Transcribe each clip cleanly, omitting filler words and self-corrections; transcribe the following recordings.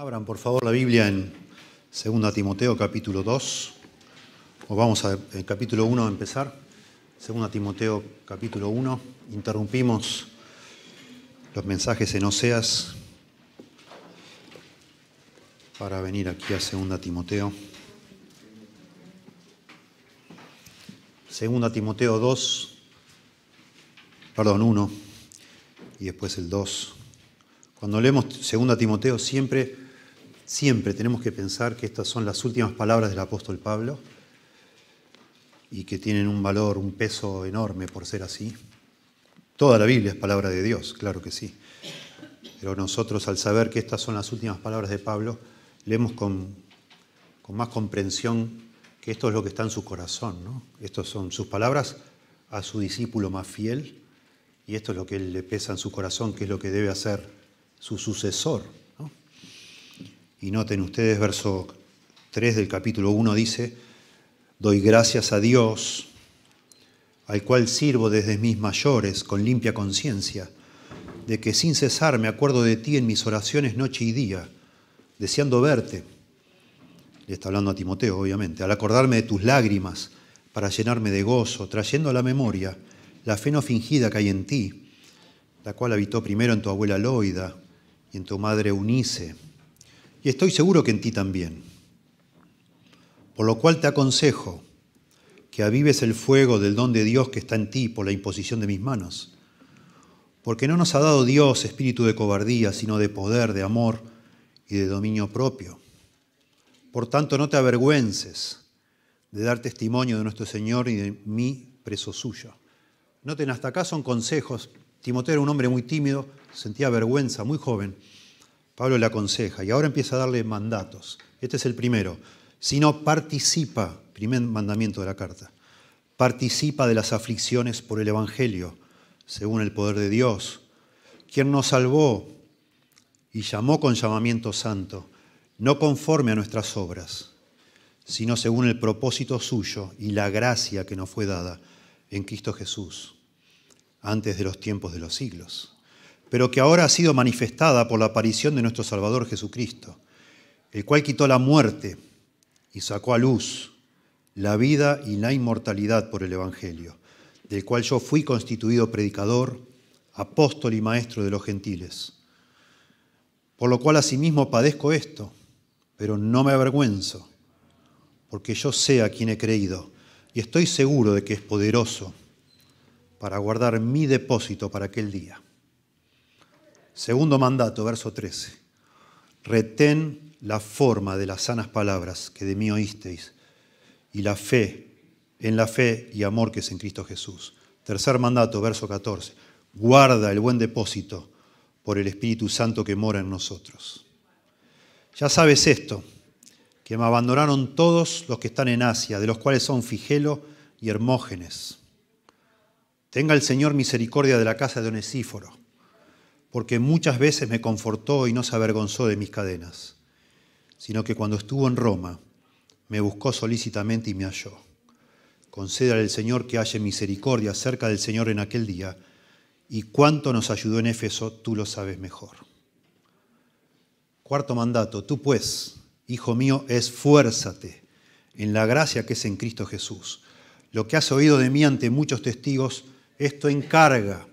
Abran por favor la Biblia en 2 Timoteo capítulo 2, o vamos a el capítulo 1 a empezar. 2 Timoteo capítulo 1, interrumpimos los mensajes en Oseas para venir aquí a 2 Timoteo. 2 Timoteo 1 y después el 2. Cuando leemos 2 Timoteo siempre tenemos que pensar que estas son las últimas palabras del apóstol Pablo y que tienen un valor, un peso enorme por ser así. Toda la Biblia es palabra de Dios, claro que sí. Pero nosotros, al saber que estas son las últimas palabras de Pablo, leemos con más comprensión que esto es lo que está en su corazón, ¿no? Estas son sus palabras a su discípulo más fiel y esto es lo que él le pesa en su corazón, que es lo que debe hacer su sucesor, ¿no? Y noten ustedes, verso 3 del capítulo 1 dice: doy gracias a Dios, al cual sirvo desde mis mayores con limpia conciencia, de que sin cesar me acuerdo de ti en mis oraciones noche y día, deseando verte. Le está hablando a Timoteo, obviamente, al acordarme de tus lágrimas para llenarme de gozo, trayendo a la memoria la fe no fingida que hay en ti, la cual habitó primero en tu abuela Loida y en tu madre Eunice, y estoy seguro que en ti también. Por lo cual te aconsejo que avives el fuego del don de Dios que está en ti por la imposición de mis manos. Porque no nos ha dado Dios espíritu de cobardía, sino de poder, de amor y de dominio propio. Por tanto, no te avergüences de dar testimonio de nuestro Señor y de mí, preso suyo. Noten, hasta acá son consejos. Timoteo era un hombre muy tímido, sentía vergüenza, muy joven. Pablo le aconseja y ahora empieza a darle mandatos. Este es el primero. Sino participa, primer mandamiento de la carta, participa de las aflicciones por el Evangelio, según el poder de Dios, quien nos salvó y llamó con llamamiento santo, no conforme a nuestras obras, sino según el propósito suyo y la gracia que nos fue dada en Cristo Jesús, antes de los tiempos de los siglos, pero que ahora ha sido manifestada por la aparición de nuestro Salvador Jesucristo, el cual quitó la muerte y sacó a luz la vida y la inmortalidad por el Evangelio, del cual yo fui constituido predicador, apóstol y maestro de los gentiles. Por lo cual asimismo padezco esto, pero no me avergüenzo, porque yo sé a quién he creído y estoy seguro de que es poderoso para guardar mi depósito para aquel día. Segundo mandato, verso 13. Retén la forma de las sanas palabras que de mí oísteis y la fe, en la fe y amor que es en Cristo Jesús. Tercer mandato, verso 14. Guarda el buen depósito por el Espíritu Santo que mora en nosotros. Ya sabes esto, que me abandonaron todos los que están en Asia, de los cuales son Figelo y Hermógenes. Tenga el Señor misericordia de la casa de Onesíforo, porque muchas veces me confortó y no se avergonzó de mis cadenas, sino que cuando estuvo en Roma me buscó solícitamente y me halló. Concédale al Señor que haya misericordia cerca del Señor en aquel día, y cuánto nos ayudó en Éfeso, tú lo sabes mejor. Cuarto mandato, tú pues, hijo mío, esfuérzate en la gracia que es en Cristo Jesús. Lo que has oído de mí ante muchos testigos, esto encarga.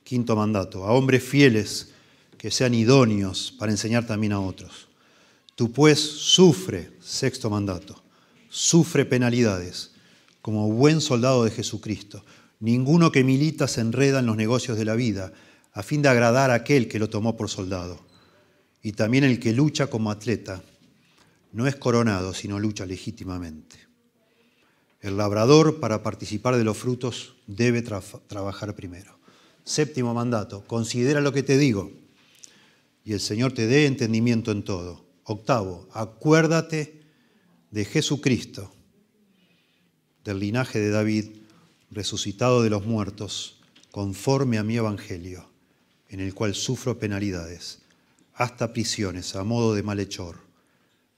Quinto mandato, a hombres fieles que sean idóneos para enseñar también a otros. Tú pues sufre, sexto mandato, sufre penalidades como buen soldado de Jesucristo. Ninguno que milita se enreda en los negocios de la vida a fin de agradar a aquel que lo tomó por soldado. Y también el que lucha como atleta no es coronado, sino lucha legítimamente. El labrador, para participar de los frutos, debe trabajar primero. Séptimo mandato, considera lo que te digo y el Señor te dé entendimiento en todo. Octavo, acuérdate de Jesucristo, del linaje de David, resucitado de los muertos, conforme a mi evangelio, en el cual sufro penalidades, hasta prisiones a modo de malhechor,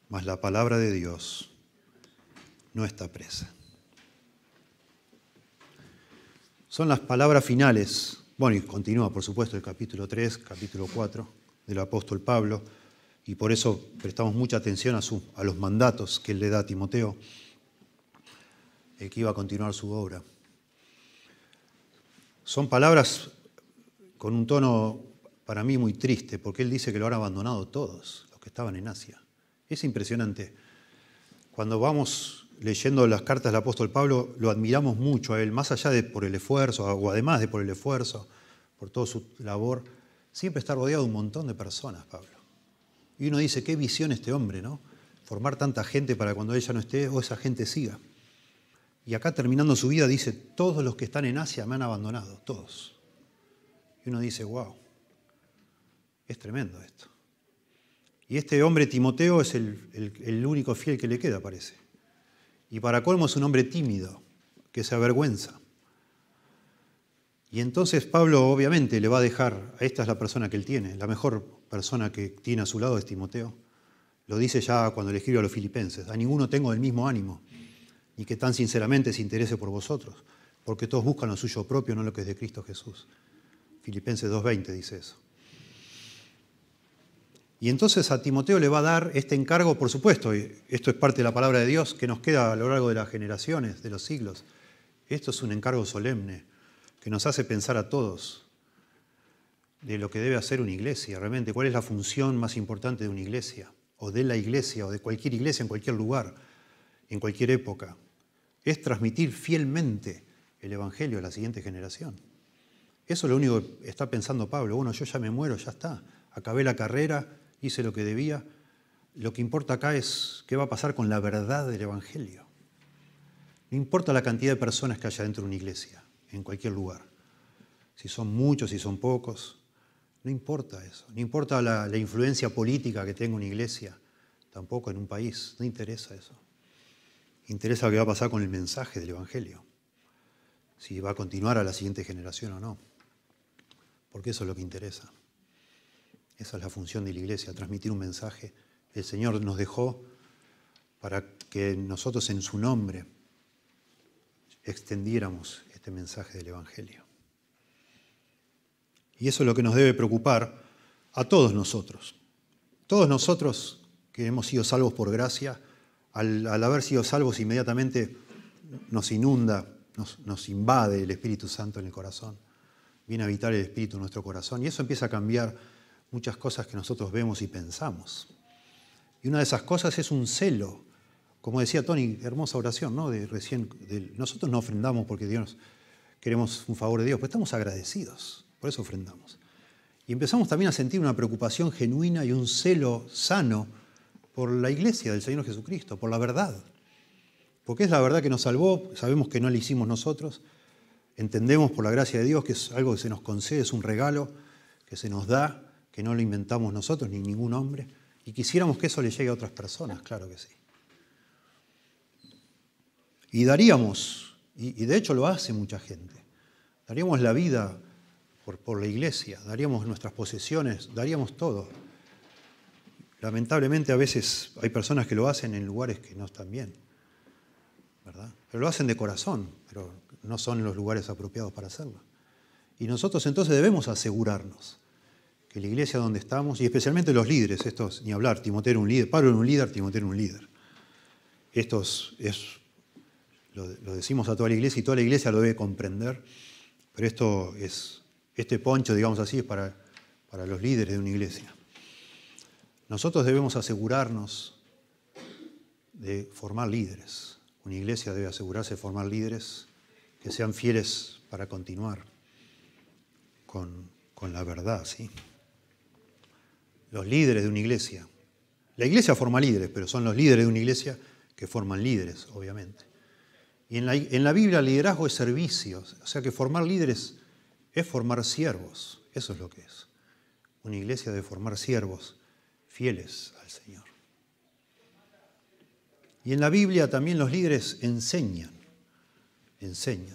mas la palabra de Dios no está presa. Son las palabras finales. Bueno, y continúa, por supuesto, el capítulo 3, capítulo 4 del apóstol Pablo. y por eso prestamos mucha atención a los mandatos que él le da a Timoteo, el que iba a continuar su obra. Son palabras con un tono para mí muy triste, porque él dice que lo han abandonado todos, los que estaban en Asia. Es impresionante. Cuando vamos leyendo las cartas del apóstol Pablo, lo admiramos mucho a él, más allá de por el esfuerzo, o además de por el esfuerzo, por toda su labor, siempre está rodeado de un montón de personas, Pablo. Y uno dice, qué visión este hombre, ¿no? Formar tanta gente para cuando ella no esté, o esa gente siga. Y acá terminando su vida dice, todos los que están en Asia me han abandonado, todos. Y uno dice, wow, es tremendo esto. Y este hombre Timoteo es el único fiel que le queda, parece. Y para colmo es un hombre tímido, que se avergüenza. Y entonces Pablo obviamente le va a dejar, esta es la persona que él tiene, la mejor persona que tiene a su lado es Timoteo. Lo dice ya cuando le escribe a los filipenses, a ninguno tengo del mismo ánimo, ni que tan sinceramente se interese por vosotros, porque todos buscan lo suyo propio, no lo que es de Cristo Jesús. Filipenses 2:20 dice eso. Y entonces a Timoteo le va a dar este encargo, por supuesto, y esto es parte de la palabra de Dios que nos queda a lo largo de las generaciones, de los siglos. Esto es un encargo solemne que nos hace pensar a todos de lo que debe hacer una iglesia, realmente, cuál es la función más importante de una iglesia, o de la iglesia, o de cualquier iglesia en cualquier lugar, en cualquier época. Es transmitir fielmente el Evangelio a la siguiente generación. Eso es lo único que está pensando Pablo. Bueno, yo ya me muero, ya está. Acabé la carrera, hice lo que debía. Lo que importa acá es qué va a pasar con la verdad del Evangelio. No importa la cantidad de personas que haya dentro de una iglesia, en cualquier lugar. Si son muchos, si son pocos. No importa eso. No importa la influencia política que tenga una iglesia, tampoco en un país. No interesa eso. Interesa lo que va a pasar con el mensaje del Evangelio. Si va a continuar a la siguiente generación o no. Porque eso es lo que interesa. Esa es la función de la iglesia, transmitir un mensaje. El Señor nos dejó para que nosotros en su nombre extendiéramos este mensaje del Evangelio. Y eso es lo que nos debe preocupar a todos nosotros. Todos nosotros que hemos sido salvos por gracia, al haber sido salvos inmediatamente nos inunda, nos invade el Espíritu Santo en el corazón. Viene a habitar el Espíritu en nuestro corazón y eso empieza a cambiar muchas cosas que nosotros vemos y pensamos. Y una de esas cosas es un celo. Como decía Tony, hermosa oración, ¿no? Nosotros no ofrendamos porque queremos un favor de Dios, pero estamos agradecidos, por eso ofrendamos. Y empezamos también a sentir una preocupación genuina y un celo sano por la iglesia del Señor Jesucristo, por la verdad. Porque es la verdad que nos salvó, sabemos que no la hicimos nosotros, entendemos por la gracia de Dios que es algo que se nos concede, es un regalo que se nos da, que no lo inventamos nosotros ni ningún hombre, y quisiéramos que eso le llegue a otras personas, claro que sí. Y daríamos, y de hecho lo hace mucha gente, daríamos la vida por la iglesia, daríamos nuestras posesiones, daríamos todo. Lamentablemente a veces hay personas que lo hacen en lugares que no están bien, ¿verdad? Pero lo hacen de corazón, pero no son los lugares apropiados para hacerlo. Y nosotros entonces debemos asegurarnos que la iglesia donde estamos, y especialmente los líderes, estos, ni hablar, Timoteo era un líder, Pablo era un líder, Timoteo era un líder. Lo decimos a toda la iglesia y toda la iglesia lo debe comprender, pero este poncho, digamos así, es para los líderes de una iglesia. Nosotros debemos asegurarnos de formar líderes. Una iglesia debe asegurarse de formar líderes que sean fieles para continuar con la verdad, ¿sí? Los líderes de una iglesia. La iglesia forma líderes, pero son los líderes de una iglesia que forman líderes, obviamente. Y en la Biblia el liderazgo es servicio, o sea que formar líderes es formar siervos, eso es lo que es. Una iglesia debe formar siervos fieles al Señor. Y en la Biblia también los líderes enseñan.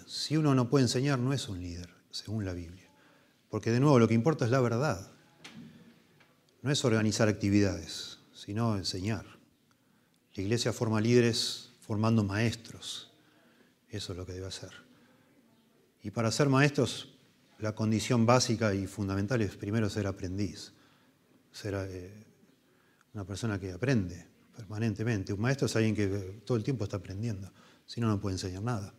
Si uno no puede enseñar, no es un líder, según la Biblia. Porque de nuevo lo que importa es la verdad. No es organizar actividades, sino enseñar. La iglesia forma líderes formando maestros. Eso es lo que debe hacer. Y para ser maestros, la condición básica y fundamental es primero ser aprendiz. una persona que aprende permanentemente. Un maestro es alguien que todo el tiempo está aprendiendo, si no, no puede enseñar nada.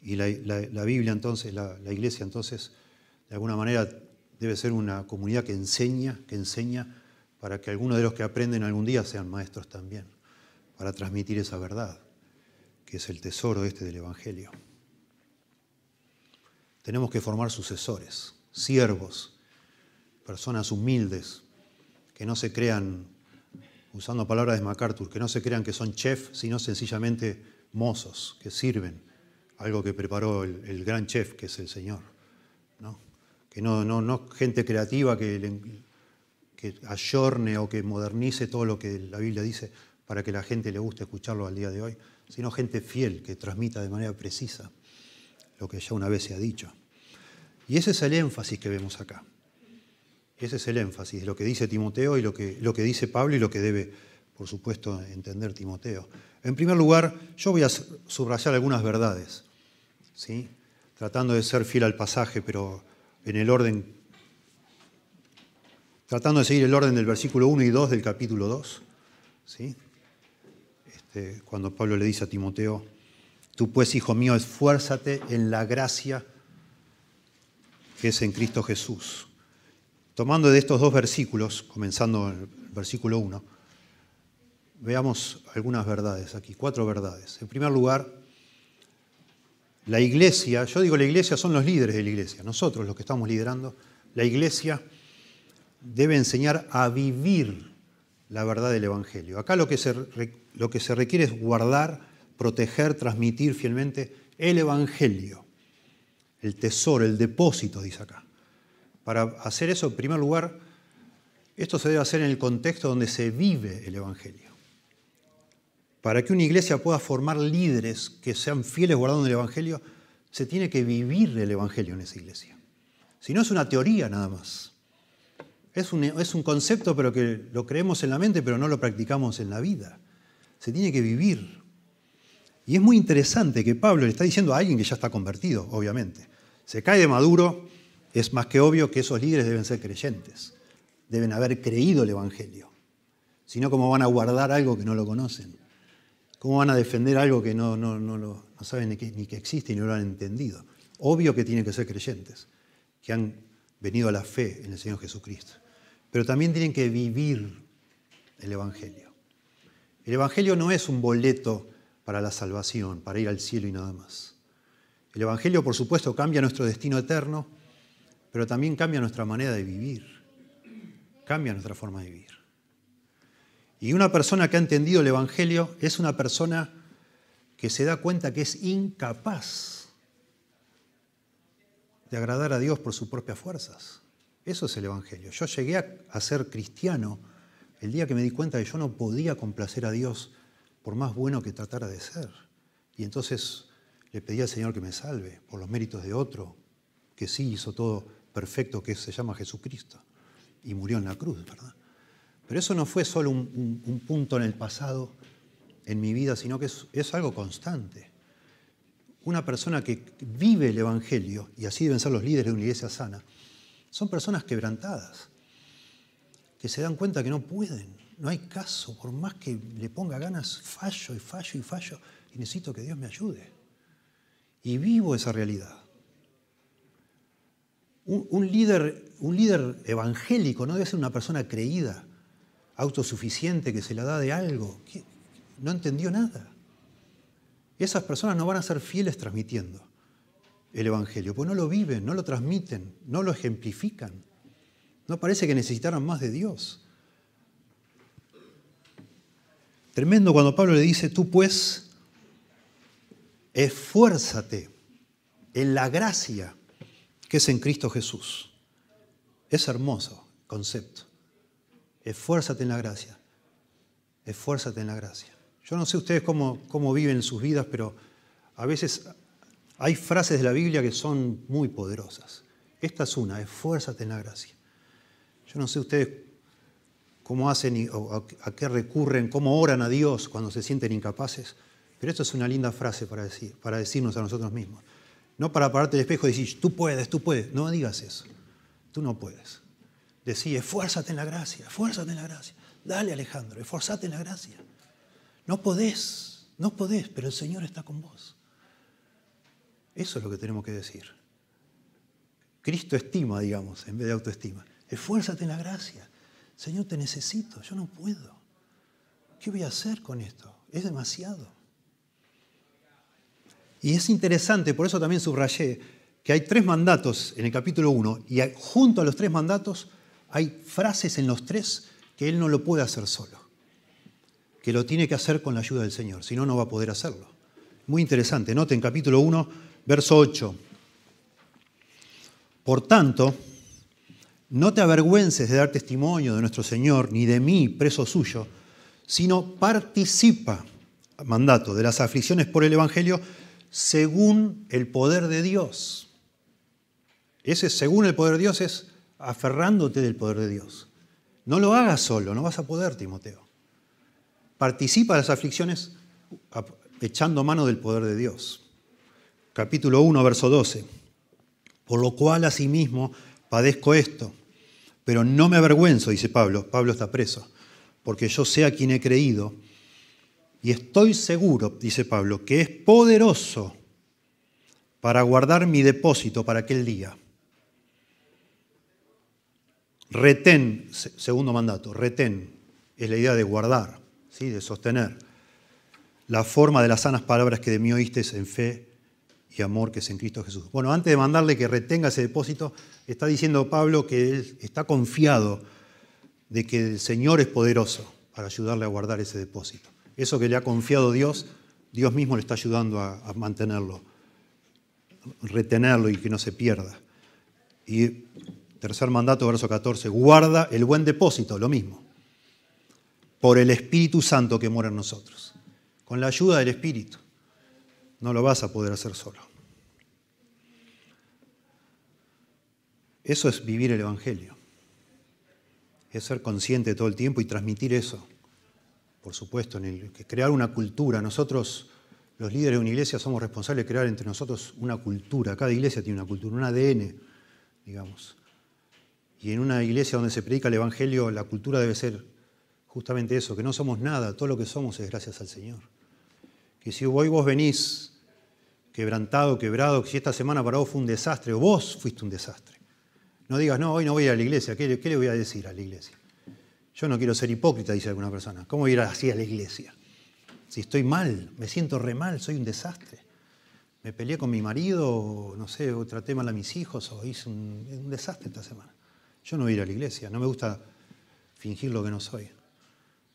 Y la Biblia entonces, la iglesia entonces, de alguna manera debe ser una comunidad que enseña para que algunos de los que aprenden algún día sean maestros también, para transmitir esa verdad, que es el tesoro del Evangelio. Tenemos que formar sucesores, siervos, personas humildes, que no se crean, usando palabras de MacArthur, que no se crean que son chefs, sino sencillamente mozos que sirven algo que preparó el gran chef, que es el Señor, ¿no? Que no gente creativa que ayorne o que modernice todo lo que la Biblia dice para que la gente le guste escucharlo al día de hoy, sino gente fiel que transmita de manera precisa lo que ya una vez se ha dicho. Y ese es el énfasis que vemos acá. Ese es el énfasis de lo que dice Timoteo y lo que dice Pablo y lo que debe, por supuesto, entender Timoteo. En primer lugar, yo voy a subrayar algunas verdades, ¿sí? Tratando de ser fiel al pasaje, pero en el orden, tratando de seguir el orden del versículo 1 y 2 del capítulo 2, ¿sí? Cuando Pablo le dice a Timoteo, tú pues, hijo mío, esfuérzate en la gracia que es en Cristo Jesús. Tomando de estos dos versículos, comenzando en el versículo 1, veamos algunas verdades aquí, 4 verdades. En primer lugar, la iglesia, yo digo la iglesia, son los líderes de la iglesia, nosotros los que estamos liderando, la iglesia debe enseñar a vivir la verdad del Evangelio. Acá lo que se requiere es guardar, proteger, transmitir fielmente el Evangelio, el tesoro, el depósito, dice acá. Para hacer eso, en primer lugar, esto se debe hacer en el contexto donde se vive el Evangelio. Para que una iglesia pueda formar líderes que sean fieles guardando el Evangelio, se tiene que vivir el Evangelio en esa iglesia. Si no, es una teoría nada más. Es un concepto, pero que lo creemos en la mente, pero no lo practicamos en la vida. Se tiene que vivir. Y es muy interesante que Pablo le está diciendo a alguien que ya está convertido, obviamente. Se cae de maduro, es más que obvio que esos líderes deben ser creyentes. Deben haber creído el Evangelio. Si no, ¿cómo van a guardar algo que no lo conocen? ¿Cómo van a defender algo que no saben ni que existe y no lo han entendido? Obvio que tienen que ser creyentes, que han venido a la fe en el Señor Jesucristo. Pero también tienen que vivir el Evangelio. El Evangelio no es un boleto para la salvación, para ir al cielo y nada más. El Evangelio, por supuesto, cambia nuestro destino eterno, pero también cambia nuestra manera de vivir, cambia nuestra forma de vivir. Y una persona que ha entendido el Evangelio es una persona que se da cuenta que es incapaz de agradar a Dios por sus propias fuerzas. Eso es el Evangelio. Yo llegué a ser cristiano el día que me di cuenta que yo no podía complacer a Dios por más bueno que tratara de ser. Y entonces le pedí al Señor que me salve por los méritos de otro, que sí hizo todo perfecto, que se llama Jesucristo, y murió en la cruz, ¿verdad? Pero eso no fue solo un punto en el pasado, en mi vida, sino que es algo constante. Una persona que vive el Evangelio, y así deben ser los líderes de una iglesia sana, son personas quebrantadas, que se dan cuenta que no pueden, no hay caso, por más que le ponga ganas, fallo, y necesito que Dios me ayude. Y vivo esa realidad. Un líder evangélico no debe ser una persona creída, autosuficiente, que se la da de algo, que no entendió nada. Esas personas no van a ser fieles transmitiendo el Evangelio, porque no lo viven, no lo transmiten, no lo ejemplifican. No parece que necesitaran más de Dios. Tremendo cuando Pablo le dice, tú pues, esfuérzate en la gracia que es en Cristo Jesús. Es hermoso el concepto. Esfuérzate en la gracia. Esfuérzate en la gracia. Yo no sé ustedes cómo viven sus vidas, pero a veces hay frases de la Biblia que son muy poderosas. Esta es una, esfuérzate en la gracia. Yo no sé ustedes cómo hacen o a qué recurren, cómo oran a Dios cuando se sienten incapaces, pero esto es una linda frase para decirnos a nosotros mismos. No para pararte el espejo y decir, tú puedes. No digas eso. Tú no puedes. decía, esfuérzate en la gracia, esfuérzate en la gracia. Dale, Alejandro, esforzate en la gracia. No podés, pero el Señor está con vos. Eso es lo que tenemos que decir. Cristo estima, digamos, en vez de autoestima. Esfuérzate en la gracia. Señor, te necesito, yo no puedo. ¿Qué voy a hacer con esto? Es demasiado. Y es interesante, por eso también subrayé, que hay 3 mandatos en el capítulo 1 y junto a los 3 mandatos hay frases en los 3 que él no lo puede hacer solo, que lo tiene que hacer con la ayuda del Señor, si no, no va a poder hacerlo. Muy interesante, noten capítulo 1, verso 8. Por tanto, no te avergüences de dar testimonio de nuestro Señor, ni de mí, preso suyo, sino participa, mandato, de las aflicciones por el Evangelio según el poder de Dios. Ese según el poder de Dios es aferrándote del poder de Dios. No lo hagas solo, no vas a poder, Timoteo. Participa de las aflicciones echando mano del poder de Dios. Capítulo 1, verso 12. Por lo cual asimismo padezco esto, pero no me avergüenzo, dice Pablo. Pablo está preso, porque yo sé a quien he creído y estoy seguro, dice Pablo, que es poderoso para guardar mi depósito para aquel día. Retén, segundo mandato, retén, es la idea de guardar, ¿sí? De sostener la forma de las sanas palabras que de mí oísteis en fe y amor que es en Cristo Jesús. Bueno, antes de mandarle que retenga ese depósito, está diciendo Pablo que él está confiado de que el Señor es poderoso para ayudarle a guardar ese depósito. Eso que le ha confiado Dios, Dios mismo le está ayudando a mantenerlo, retenerlo y que no se pierda. Y tercer mandato, verso 14, guarda el buen depósito, lo mismo, por el Espíritu Santo que mora en nosotros. Con la ayuda del Espíritu. No lo vas a poder hacer solo. Eso es vivir el Evangelio. Es ser consciente todo el tiempo y transmitir eso. Por supuesto, crear una cultura. Nosotros, los líderes de una iglesia, somos responsables de crear entre nosotros una cultura. Cada iglesia tiene una cultura, un ADN, digamos. Y en una iglesia donde se predica el Evangelio, la cultura debe ser justamente eso, que no somos nada, todo lo que somos es gracias al Señor. Que si hoy vos venís quebrantado, quebrado, si esta semana para vos fue un desastre, o vos fuiste un desastre, no digas, no, hoy no voy a ir a la iglesia, ¿qué le voy a decir a la iglesia? Yo no quiero ser hipócrita, dice alguna persona. ¿Cómo voy a ir así a la iglesia? Si estoy mal, me siento re mal, soy un desastre. Me peleé con mi marido, o, no sé, o traté mal a mis hijos, o hice un desastre esta semana. Yo no voy a ir a la iglesia, no me gusta fingir lo que no soy.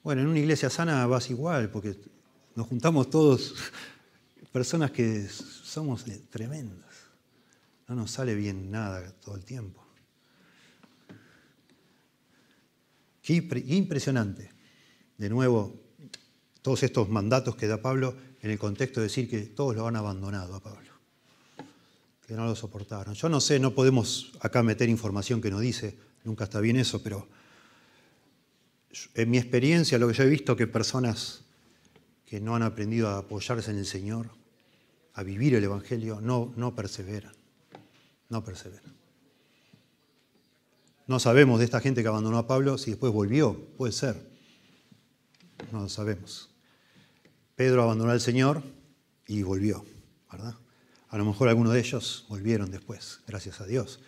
Bueno, en una iglesia sana vas igual, porque nos juntamos todos, personas que somos tremendas. No nos sale bien nada todo el tiempo. Qué impresionante. De nuevo, todos estos mandatos que da Pablo en el contexto de decir que todos lo han abandonado a Pablo, que no lo soportaron. Yo no sé, no podemos acá meter información que no dice, nunca está bien eso, pero en mi experiencia, lo que yo he visto, que personas que no han aprendido a apoyarse en el Señor, a vivir el Evangelio, no perseveran. No perseveran. No sabemos de esta gente que abandonó a Pablo si después volvió, puede ser. No lo sabemos. Pedro abandonó al Señor y volvió, ¿verdad? A lo mejor algunos de ellos volvieron después, gracias a Dios.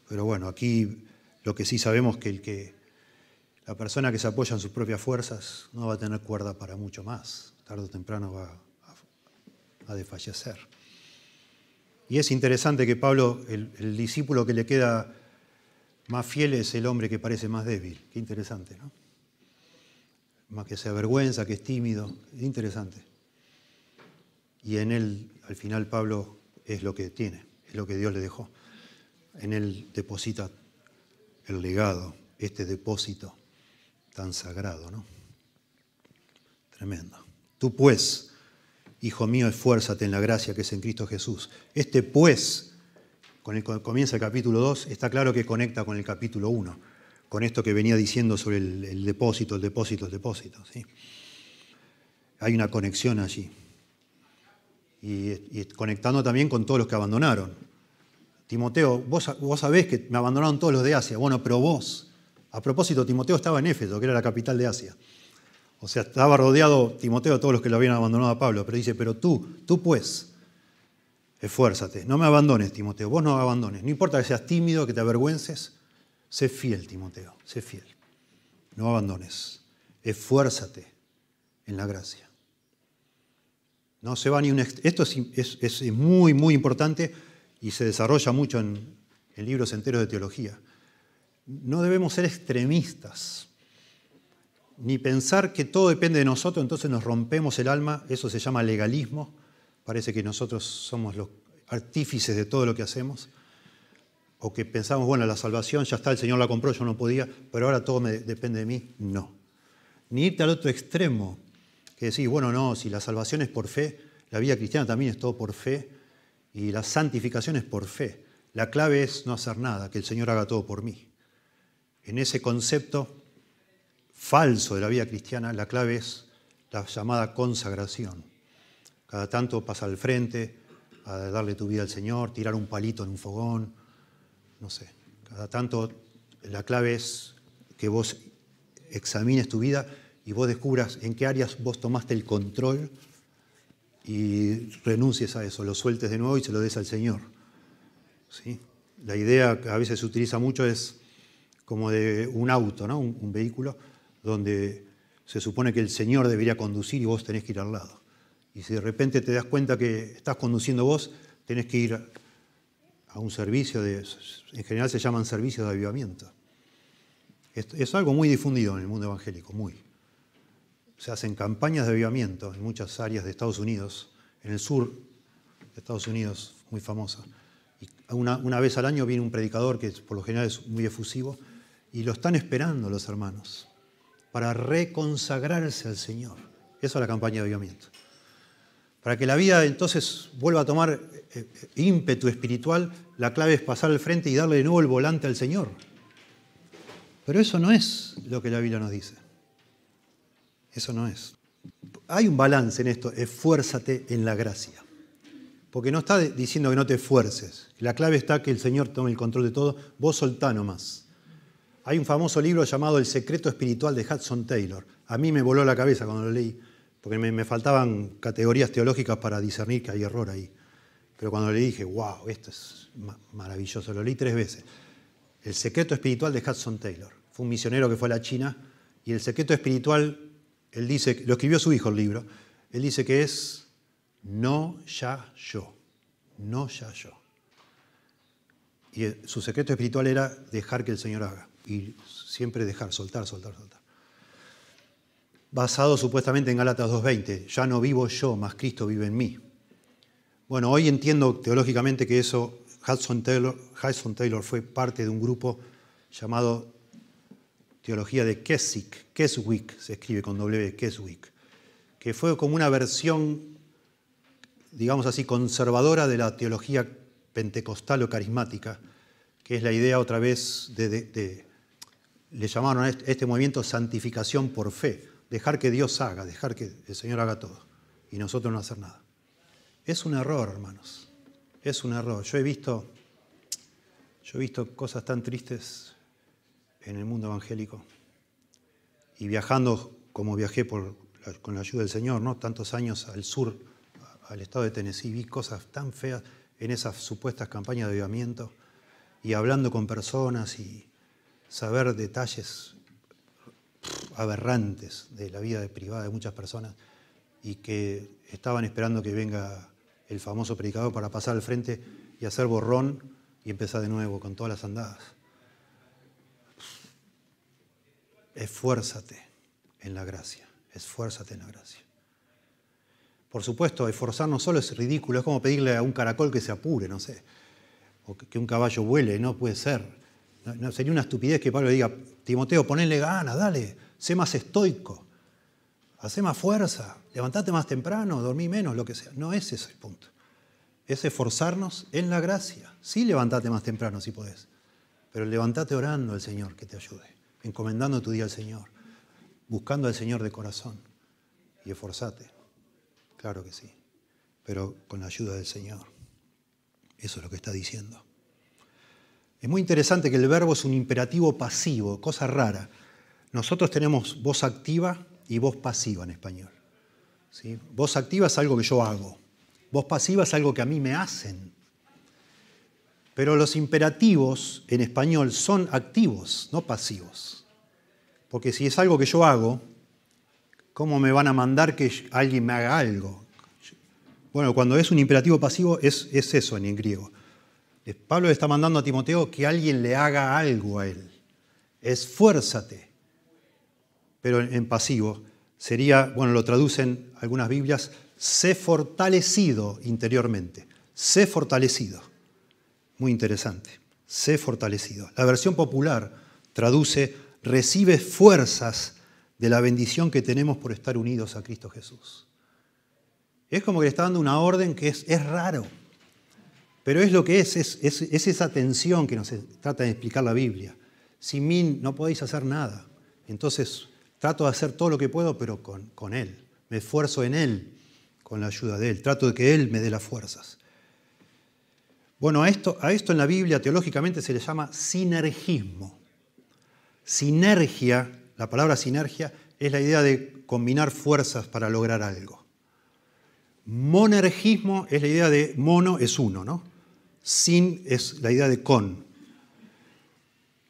Pero bueno, aquí lo que sí sabemos es que la persona que se apoya en sus propias fuerzas no va a tener cuerda para mucho más. Tarde o temprano va a desfallecer. Y es interesante que Pablo, el discípulo que le queda más fiel es el hombre que parece más débil. Qué interesante, ¿no? Más que se avergüenza, que es tímido. Es interesante. Y en él, al final, Pablo es lo que tiene, es lo que Dios le dejó. En él deposita el legado, este depósito tan sagrado, ¿no? Tremendo. Tú pues, hijo mío, esfuérzate en la gracia que es en Cristo Jesús. Este pues, con el que comienza el capítulo 2, está claro que conecta con el capítulo 1, con esto que venía diciendo sobre el depósito, ¿sí? Hay una conexión allí. Y conectando también con todos los que abandonaron. Timoteo, vos sabés que me abandonaron todos los de Asia. Bueno, pero vos, a propósito, Timoteo estaba en Éfeso, que era la capital de Asia. O sea, estaba rodeado Timoteo de todos los que lo habían abandonado a Pablo. Pero dice, pero tú pues, esfuérzate. No me abandones, Timoteo. Vos no me abandones. No importa que seas tímido, que te avergüences. Sé fiel, Timoteo. Sé fiel. No abandones. Esfuérzate en la gracia. No se va ni un... Esto es muy, muy importante y se desarrolla mucho en libros enteros de teología. No debemos ser extremistas, ni pensar que todo depende de nosotros, entonces nos rompemos el alma. Eso se llama legalismo. Parece que nosotros somos los artífices de todo lo que hacemos. O que pensamos, bueno, la salvación ya está, el Señor la compró, yo no podía, pero ahora todo depende de mí. No. Ni irte al otro extremo, que decir, bueno, no, si la salvación es por fe, la vida cristiana también es todo por fe, y la santificación es por fe. La clave es no hacer nada, que el Señor haga todo por mí. En ese concepto falso de la vida cristiana, la clave es la llamada consagración. Cada tanto pasar al frente, a darle tu vida al Señor, tirar un palito en un fogón, no sé. Cada tanto la clave es que vos examines tu vida y vos descubras en qué áreas vos tomaste el control y renuncies a eso, lo sueltes de nuevo y se lo des al Señor. ¿Sí? La idea que a veces se utiliza mucho es como de un auto, ¿no? Un vehículo, donde se supone que el Señor debería conducir y vos tenés que ir al lado. Y si de repente te das cuenta que estás conduciendo vos, tenés que ir a un servicio, en general se llaman servicios de avivamiento. Es algo muy difundido en el mundo evangélico, muy. Se hacen campañas de avivamiento en muchas áreas de Estados Unidos, en el sur de Estados Unidos, muy famosa. Y una vez al año viene un predicador que por lo general es muy efusivo y lo están esperando los hermanos para reconsagrarse al Señor. Esa es la campaña de avivamiento. Para que la vida entonces vuelva a tomar ímpetu espiritual, la clave es pasar al frente y darle de nuevo el volante al Señor. Pero eso no es lo que la Biblia nos dice. Eso no es. Hay un balance en esto, esfuérzate en la gracia. Porque no está diciendo que no te esfuerces. La clave está que el Señor tome el control de todo, vos soltá nomás. Hay un famoso libro llamado El secreto espiritual de Hudson Taylor. A mí me voló la cabeza cuando lo leí, porque me faltaban categorías teológicas para discernir que hay error ahí. Pero cuando lo leí dije, wow, esto es maravilloso. Lo leí 3 veces. El secreto espiritual de Hudson Taylor. Fue un misionero que fue a la China y el secreto espiritual, él dice, lo escribió su hijo el libro, él dice que es no ya yo, no ya yo. Y su secreto espiritual era dejar que el Señor haga. Y siempre dejar, soltar. Basado supuestamente en Gálatas 2:20, ya no vivo yo, mas Cristo vive en mí. Bueno, hoy entiendo teológicamente que eso, Hudson Taylor fue parte de un grupo llamado Teología de Keswick, se escribe con W, Keswick, que fue como una versión, digamos así, conservadora de la teología pentecostal o carismática, que es la idea otra vez le llamaron a este movimiento santificación por fe, dejar que Dios haga, dejar que el Señor haga todo y nosotros no hacer nada. Es un error, hermanos, es un error. Yo he visto cosas tan tristes en el mundo evangélico y viajando como viajé con la ayuda del Señor, ¿no? Tantos años al sur, al estado de Tennessee, vi cosas tan feas en esas supuestas campañas de avivamiento y hablando con personas y saber detalles aberrantes de la vida privada de muchas personas y que estaban esperando que venga el famoso predicador para pasar al frente y hacer borrón y empezar de nuevo con todas las andadas. Esfuérzate en la gracia, esfuérzate en la gracia. Por supuesto, esforzarnos solo es ridículo, es como pedirle a un caracol que se apure, no sé, o que un caballo vuele, no puede ser. No, sería una estupidez que Pablo diga, Timoteo, ponele ganas, dale, sé más estoico, hacé más fuerza, levantate más temprano, dormí menos, lo que sea. No es ese el punto. Es esforzarnos en la gracia. Sí, levantate más temprano si podés, pero levantate orando al Señor que te ayude, encomendando tu día al Señor, buscando al Señor de corazón y esforzate. Claro que sí, pero con la ayuda del Señor. Eso es lo que está diciendo. Es muy interesante que el verbo es un imperativo pasivo, cosa rara. Nosotros tenemos voz activa y voz pasiva en español. ¿Sí? Voz activa es algo que yo hago. Voz pasiva es algo que a mí me hacen. Pero los imperativos en español son activos, no pasivos. Porque si es algo que yo hago, ¿cómo me van a mandar que alguien me haga algo? Bueno, cuando es un imperativo pasivo es eso en griego. Pablo le está mandando a Timoteo que alguien le haga algo a él. Esfuérzate. Pero en pasivo sería, bueno, lo traducen algunas Biblias, sé fortalecido interiormente. Sé fortalecido. Muy interesante. Sé fortalecido. La versión popular traduce, recibe fuerzas de la bendición que tenemos por estar unidos a Cristo Jesús. Es como que le está dando una orden que es raro. Pero es lo que es esa tensión que nos trata de explicar la Biblia. Sin mí no podéis hacer nada. Entonces trato de hacer todo lo que puedo, pero con Él. Me esfuerzo en Él, con la ayuda de Él. Trato de que Él me dé las fuerzas. Bueno, a esto en la Biblia teológicamente se le llama sinergismo. Sinergia, la palabra sinergia, es la idea de combinar fuerzas para lograr algo. Monergismo es la idea de mono es uno, ¿no? Sin es la idea de con.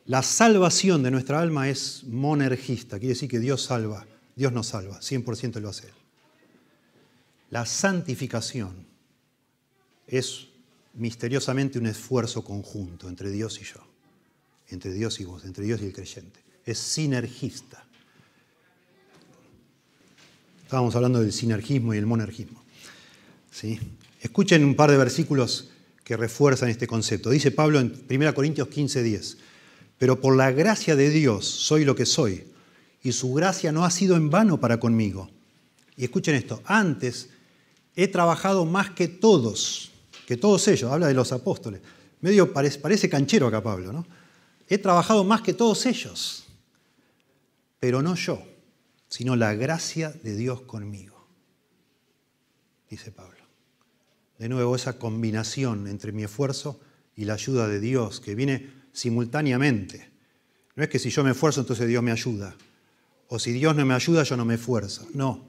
La salvación de nuestra alma es monergista, quiere decir que Dios salva, Dios nos salva, 100% lo hace Él. La santificación es misteriosamente un esfuerzo conjunto entre Dios y yo, entre Dios y vos, entre Dios y el creyente. Es sinergista. Estábamos hablando del sinergismo y el monergismo. ¿Sí? Escuchen un par de versículos que refuerzan este concepto. Dice Pablo en 1 Corintios 15:10, pero por la gracia de Dios soy lo que soy, y su gracia no ha sido en vano para conmigo. Y escuchen esto, antes he trabajado más que todos ellos, habla de los apóstoles. Medio parece canchero acá Pablo, ¿no? He trabajado más que todos ellos, pero no yo, sino la gracia de Dios conmigo, dice Pablo. De nuevo, esa combinación entre mi esfuerzo y la ayuda de Dios, que viene simultáneamente. No es que si yo me esfuerzo, entonces Dios me ayuda. O si Dios no me ayuda, yo no me esfuerzo. No.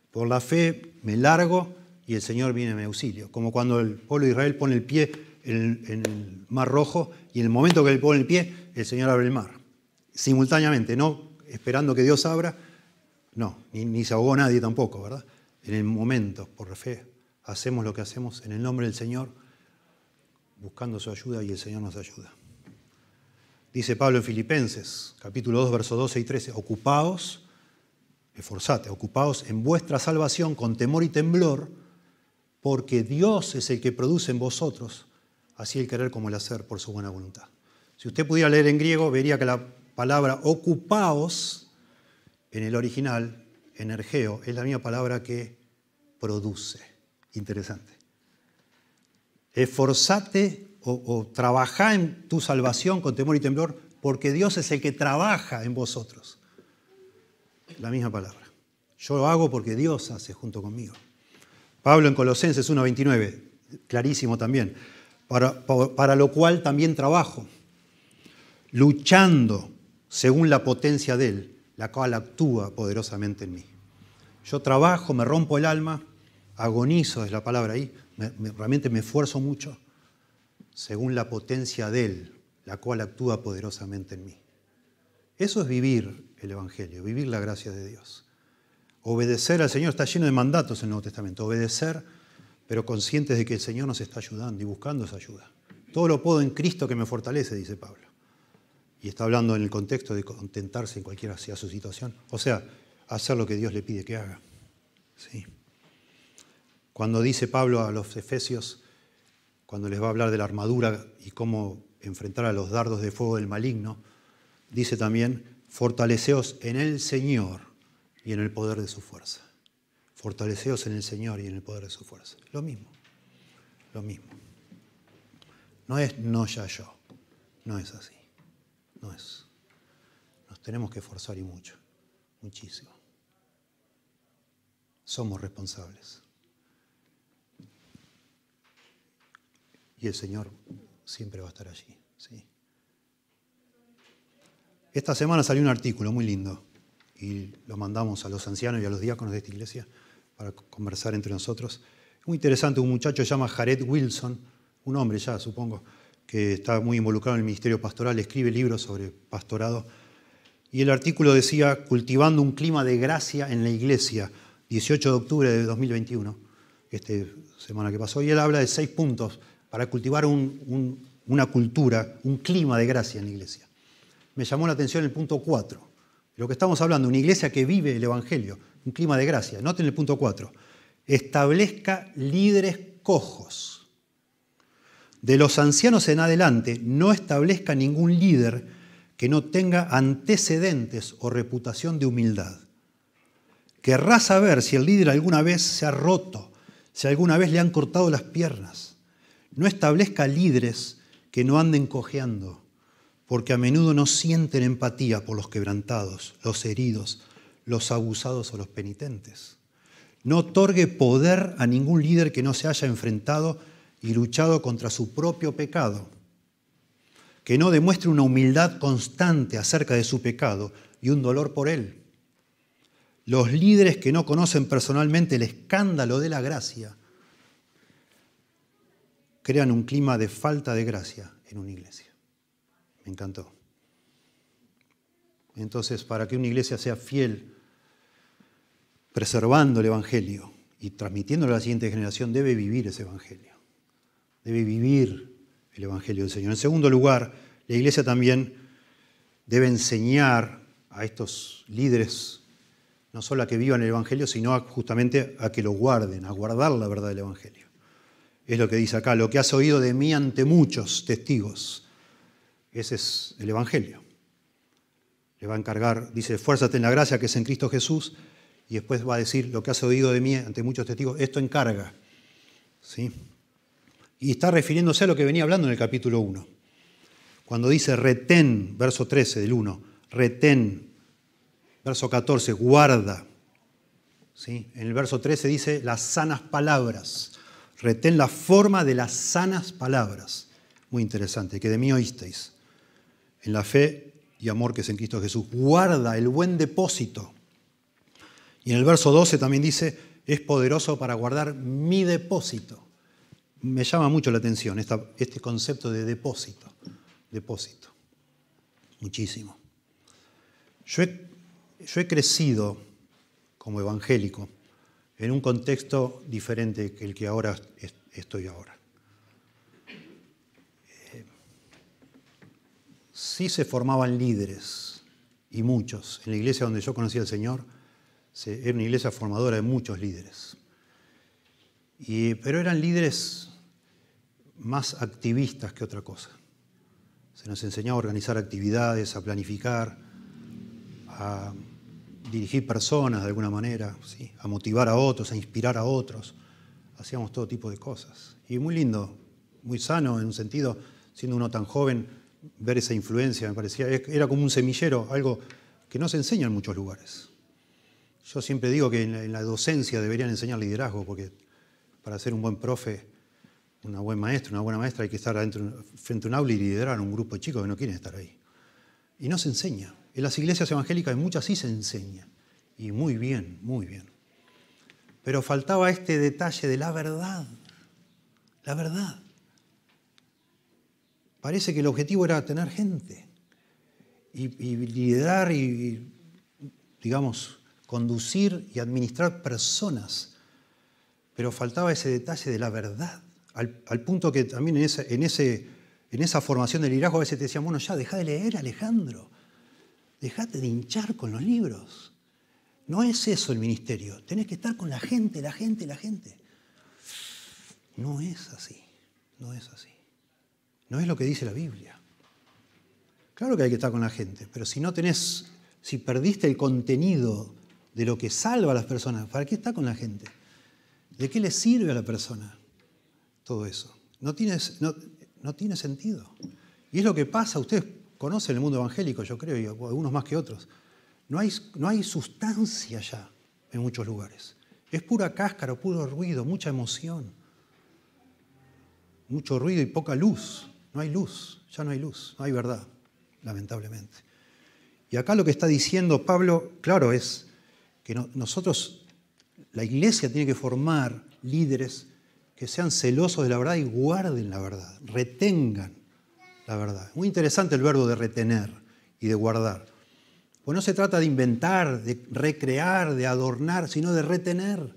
Por la fe me largo y el Señor viene en mi auxilio. Como cuando el pueblo de Israel pone el pie en el Mar Rojo y en el momento que él pone el pie, el Señor abre el mar. Simultáneamente, no esperando que Dios abra, no, ni se ahogó nadie tampoco, ¿verdad? En el momento, por la fe. Hacemos lo que hacemos en el nombre del Señor, buscando su ayuda y el Señor nos ayuda. Dice Pablo en Filipenses, capítulo 2, versos 12 y 13, ocupaos, esforzate, ocupaos en vuestra salvación con temor y temblor, porque Dios es el que produce en vosotros, así el querer como el hacer por su buena voluntad. Si usted pudiera leer en griego, vería que la palabra ocupaos, en el original, energeo, es la misma palabra que produce. Interesante. Esforzate o trabajá en tu salvación con temor y temblor, porque Dios es el que trabaja en vosotros. La misma palabra. Yo lo hago porque Dios hace junto conmigo. Pablo en Colosenses 1:29, clarísimo también. Para lo cual también trabajo, luchando según la potencia de Él, la cual actúa poderosamente en mí. Yo trabajo, me rompo el alma, agonizo es la palabra ahí, realmente me esfuerzo mucho, según la potencia de Él, la cual actúa poderosamente en mí. Eso es vivir el Evangelio, vivir la gracia de Dios. Obedecer al Señor está lleno de mandatos en el Nuevo Testamento. Obedecer, pero conscientes de que el Señor nos está ayudando y buscando esa ayuda. Todo lo puedo en Cristo que me fortalece, dice Pablo. Y está hablando en el contexto de contentarse en cualquiera sea su situación. O sea, hacer lo que Dios le pide que haga. Sí. Cuando dice Pablo a los efesios, cuando les va a hablar de la armadura y cómo enfrentar a los dardos de fuego del maligno, dice también, fortaleceos en el Señor y en el poder de su fuerza. Fortaleceos en el Señor y en el poder de su fuerza. Lo mismo, lo mismo. No es no ya yo, no es así, no es. Nos tenemos que esforzar y mucho, muchísimo. Somos responsables. Y el Señor siempre va a estar allí, ¿sí? Esta semana salió un artículo muy lindo y lo mandamos a los ancianos y a los diáconos de esta iglesia para conversar entre nosotros. Muy interesante, un muchacho se llama Jared Wilson, un hombre ya, supongo, que está muy involucrado en el ministerio pastoral, escribe libros sobre pastorado. Y el artículo decía, cultivando un clima de gracia en la iglesia, 18 de octubre de 2021, esta semana que pasó. Y él habla de 6 puntos para cultivar una cultura, un clima de gracia en la iglesia. Me llamó la atención el punto 4. Lo que estamos hablando, una iglesia que vive el Evangelio, un clima de gracia. Noten el punto 4. Establezca líderes cojos. De los ancianos en adelante, no establezca ningún líder que no tenga antecedentes o reputación de humildad. Querrá saber si el líder alguna vez se ha roto, si alguna vez le han cortado las piernas. No establezca líderes que no anden cojeando, porque a menudo no sienten empatía por los quebrantados, los heridos, los abusados o los penitentes. No otorgue poder a ningún líder que no se haya enfrentado y luchado contra su propio pecado, que no demuestre una humildad constante acerca de su pecado y un dolor por él. Los líderes que no conocen personalmente el escándalo de la gracia crean un clima de falta de gracia en una iglesia. Me encantó. Entonces, para que una iglesia sea fiel, preservando el Evangelio y transmitiéndolo a la siguiente generación, debe vivir ese Evangelio. Debe vivir el Evangelio del Señor. En segundo lugar, la iglesia también debe enseñar a estos líderes no solo a que vivan el Evangelio, sino justamente a que lo guarden, a guardar la verdad del Evangelio. Es lo que dice acá, lo que has oído de mí ante muchos testigos. Ese es el Evangelio. Le va a encargar, dice, esfuérzate en la gracia que es en Cristo Jesús, y después va a decir, lo que has oído de mí ante muchos testigos, esto encarga. ¿Sí? Y está refiriéndose a lo que venía hablando en el capítulo 1. Cuando dice retén, verso 13 del 1, retén, verso 14, guarda. ¿Sí? En el verso 13 dice las sanas palabras. Retén la forma de las sanas palabras. Muy interesante, que de mí oísteis. En la fe y amor que es en Cristo Jesús. Guarda el buen depósito. Y en el verso 12 también dice, es poderoso para guardar mi depósito. Me llama mucho la atención este concepto de depósito. Depósito. Muchísimo. Yo he crecido como evangélico en un contexto diferente que el que ahora estoy ahora. Sí se formaban líderes, y muchos. En la iglesia donde yo conocí al Señor, era una iglesia formadora de muchos líderes. Pero eran líderes más activistas que otra cosa. Se nos enseñaba a organizar actividades, a planificar, a dirigir personas de alguna manera, ¿sí? A motivar a otros, a inspirar a otros. Hacíamos todo tipo de cosas. Y muy lindo, muy sano en un sentido, siendo uno tan joven, ver esa influencia, me parecía, era como un semillero, algo que no se enseña en muchos lugares. Yo siempre digo que en la docencia deberían enseñar liderazgo, porque para ser un buen profe, un buen maestro, una buena maestra, hay que estar frente a un aula y liderar a un grupo de chicos que no quieren estar ahí. Y no se enseña. En las iglesias evangélicas, en muchas sí se enseña. Y muy bien, muy bien. Pero faltaba este detalle de la verdad. La verdad. Parece que el objetivo era tener gente. Y liderar y, digamos, conducir y administrar personas. Pero faltaba ese detalle de la verdad. Al punto que también en esa formación de liderazgo a veces te decían, bueno, ya, deja de leer, Alejandro. Dejate de hinchar con los libros. No es eso el ministerio. Tenés que estar con la gente, la gente, la gente. No es así. No es así. No es lo que dice la Biblia. Claro que hay que estar con la gente, pero si perdiste el contenido de lo que salva a las personas, ¿para qué está con la gente? ¿De qué le sirve a la persona todo eso? No tiene sentido. Y es lo que pasa, ustedes conocen el mundo evangélico, yo creo, y algunos más que otros. No hay sustancia ya en muchos lugares. Es pura cáscara, puro ruido, mucha emoción. Mucho ruido y poca luz. No hay luz, ya no hay luz, no hay verdad, lamentablemente. Y acá lo que está diciendo Pablo, claro, es que nosotros, la iglesia tiene que formar líderes que sean celosos de la verdad y guarden la verdad, retengan la verdad. Muy interesante el verbo de retener y de guardar. Pues no se trata de inventar, de recrear, de adornar, sino de retener.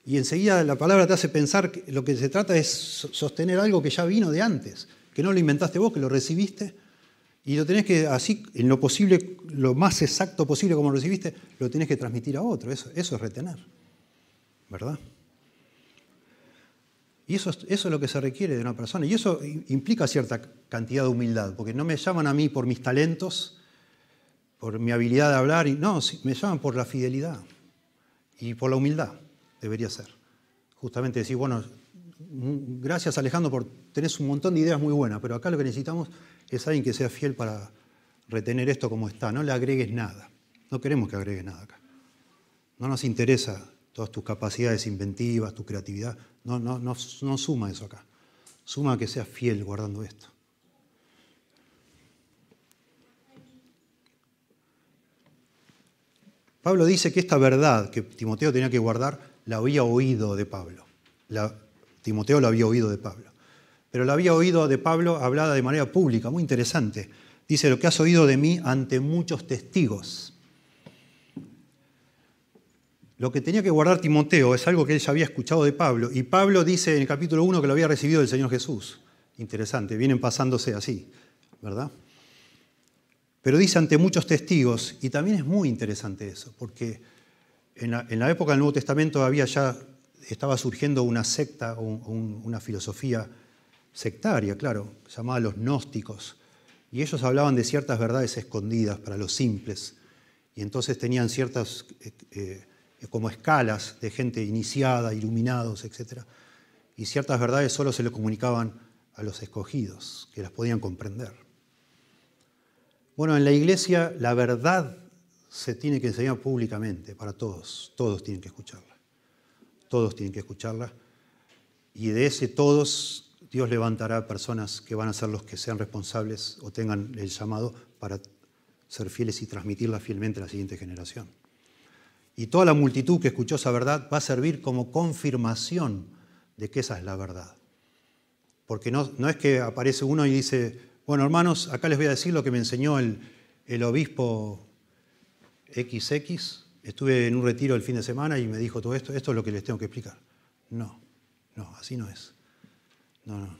Y enseguida la palabra te hace pensar que lo que se trata es sostener algo que ya vino de antes, que no lo inventaste vos, que lo recibiste, y lo tenés que, así, en lo posible, lo más exacto posible como lo recibiste, lo tenés que transmitir a otro. Eso es retener, ¿verdad? Y eso es lo que se requiere de una persona. Y eso implica cierta cantidad de humildad, porque no me llaman a mí por mis talentos, por mi habilidad de hablar, no, me llaman por la fidelidad y por la humildad, debería ser. Justamente decir, bueno, gracias Alejandro, tenés un montón de ideas muy buenas, pero acá lo que necesitamos es alguien que sea fiel para retener esto como está. No le agregues nada. No queremos que agregues nada acá. No nos interesa todas tus capacidades inventivas, tu creatividad. No suma eso acá. Suma que seas fiel guardando esto. Pablo dice que esta verdad que Timoteo tenía que guardar la había oído de Pablo. Timoteo la había oído de Pablo. Pero la había oído de Pablo hablada de manera pública, muy interesante. Dice, lo que has oído de mí ante muchos testigos. Lo que tenía que guardar Timoteo es algo que él ya había escuchado de Pablo. Y Pablo dice en el capítulo 1 que lo había recibido del Señor Jesús. Interesante, vienen pasándose así, ¿verdad? Pero dice ante muchos testigos, y también es muy interesante eso, porque en la época del Nuevo Testamento estaba surgiendo una secta, una filosofía sectaria, claro, llamada los gnósticos, y ellos hablaban de ciertas verdades escondidas para los simples, y entonces tenían ciertas como escalas de gente iniciada, iluminados, etc. Y ciertas verdades solo se le comunicaban a los escogidos, que las podían comprender. Bueno, en la iglesia la verdad se tiene que enseñar públicamente para todos. Todos tienen que escucharla. Todos tienen que escucharla. Y de ese todos, Dios levantará personas que van a ser los que sean responsables o tengan el llamado para ser fieles y transmitirla fielmente a la siguiente generación. Y toda la multitud que escuchó esa verdad va a servir como confirmación de que esa es la verdad. Porque no es que aparece uno y dice, bueno, hermanos, acá les voy a decir lo que me enseñó el obispo XX. Estuve en un retiro el fin de semana y me dijo todo esto. Esto es lo que les tengo que explicar. No, así no es. No.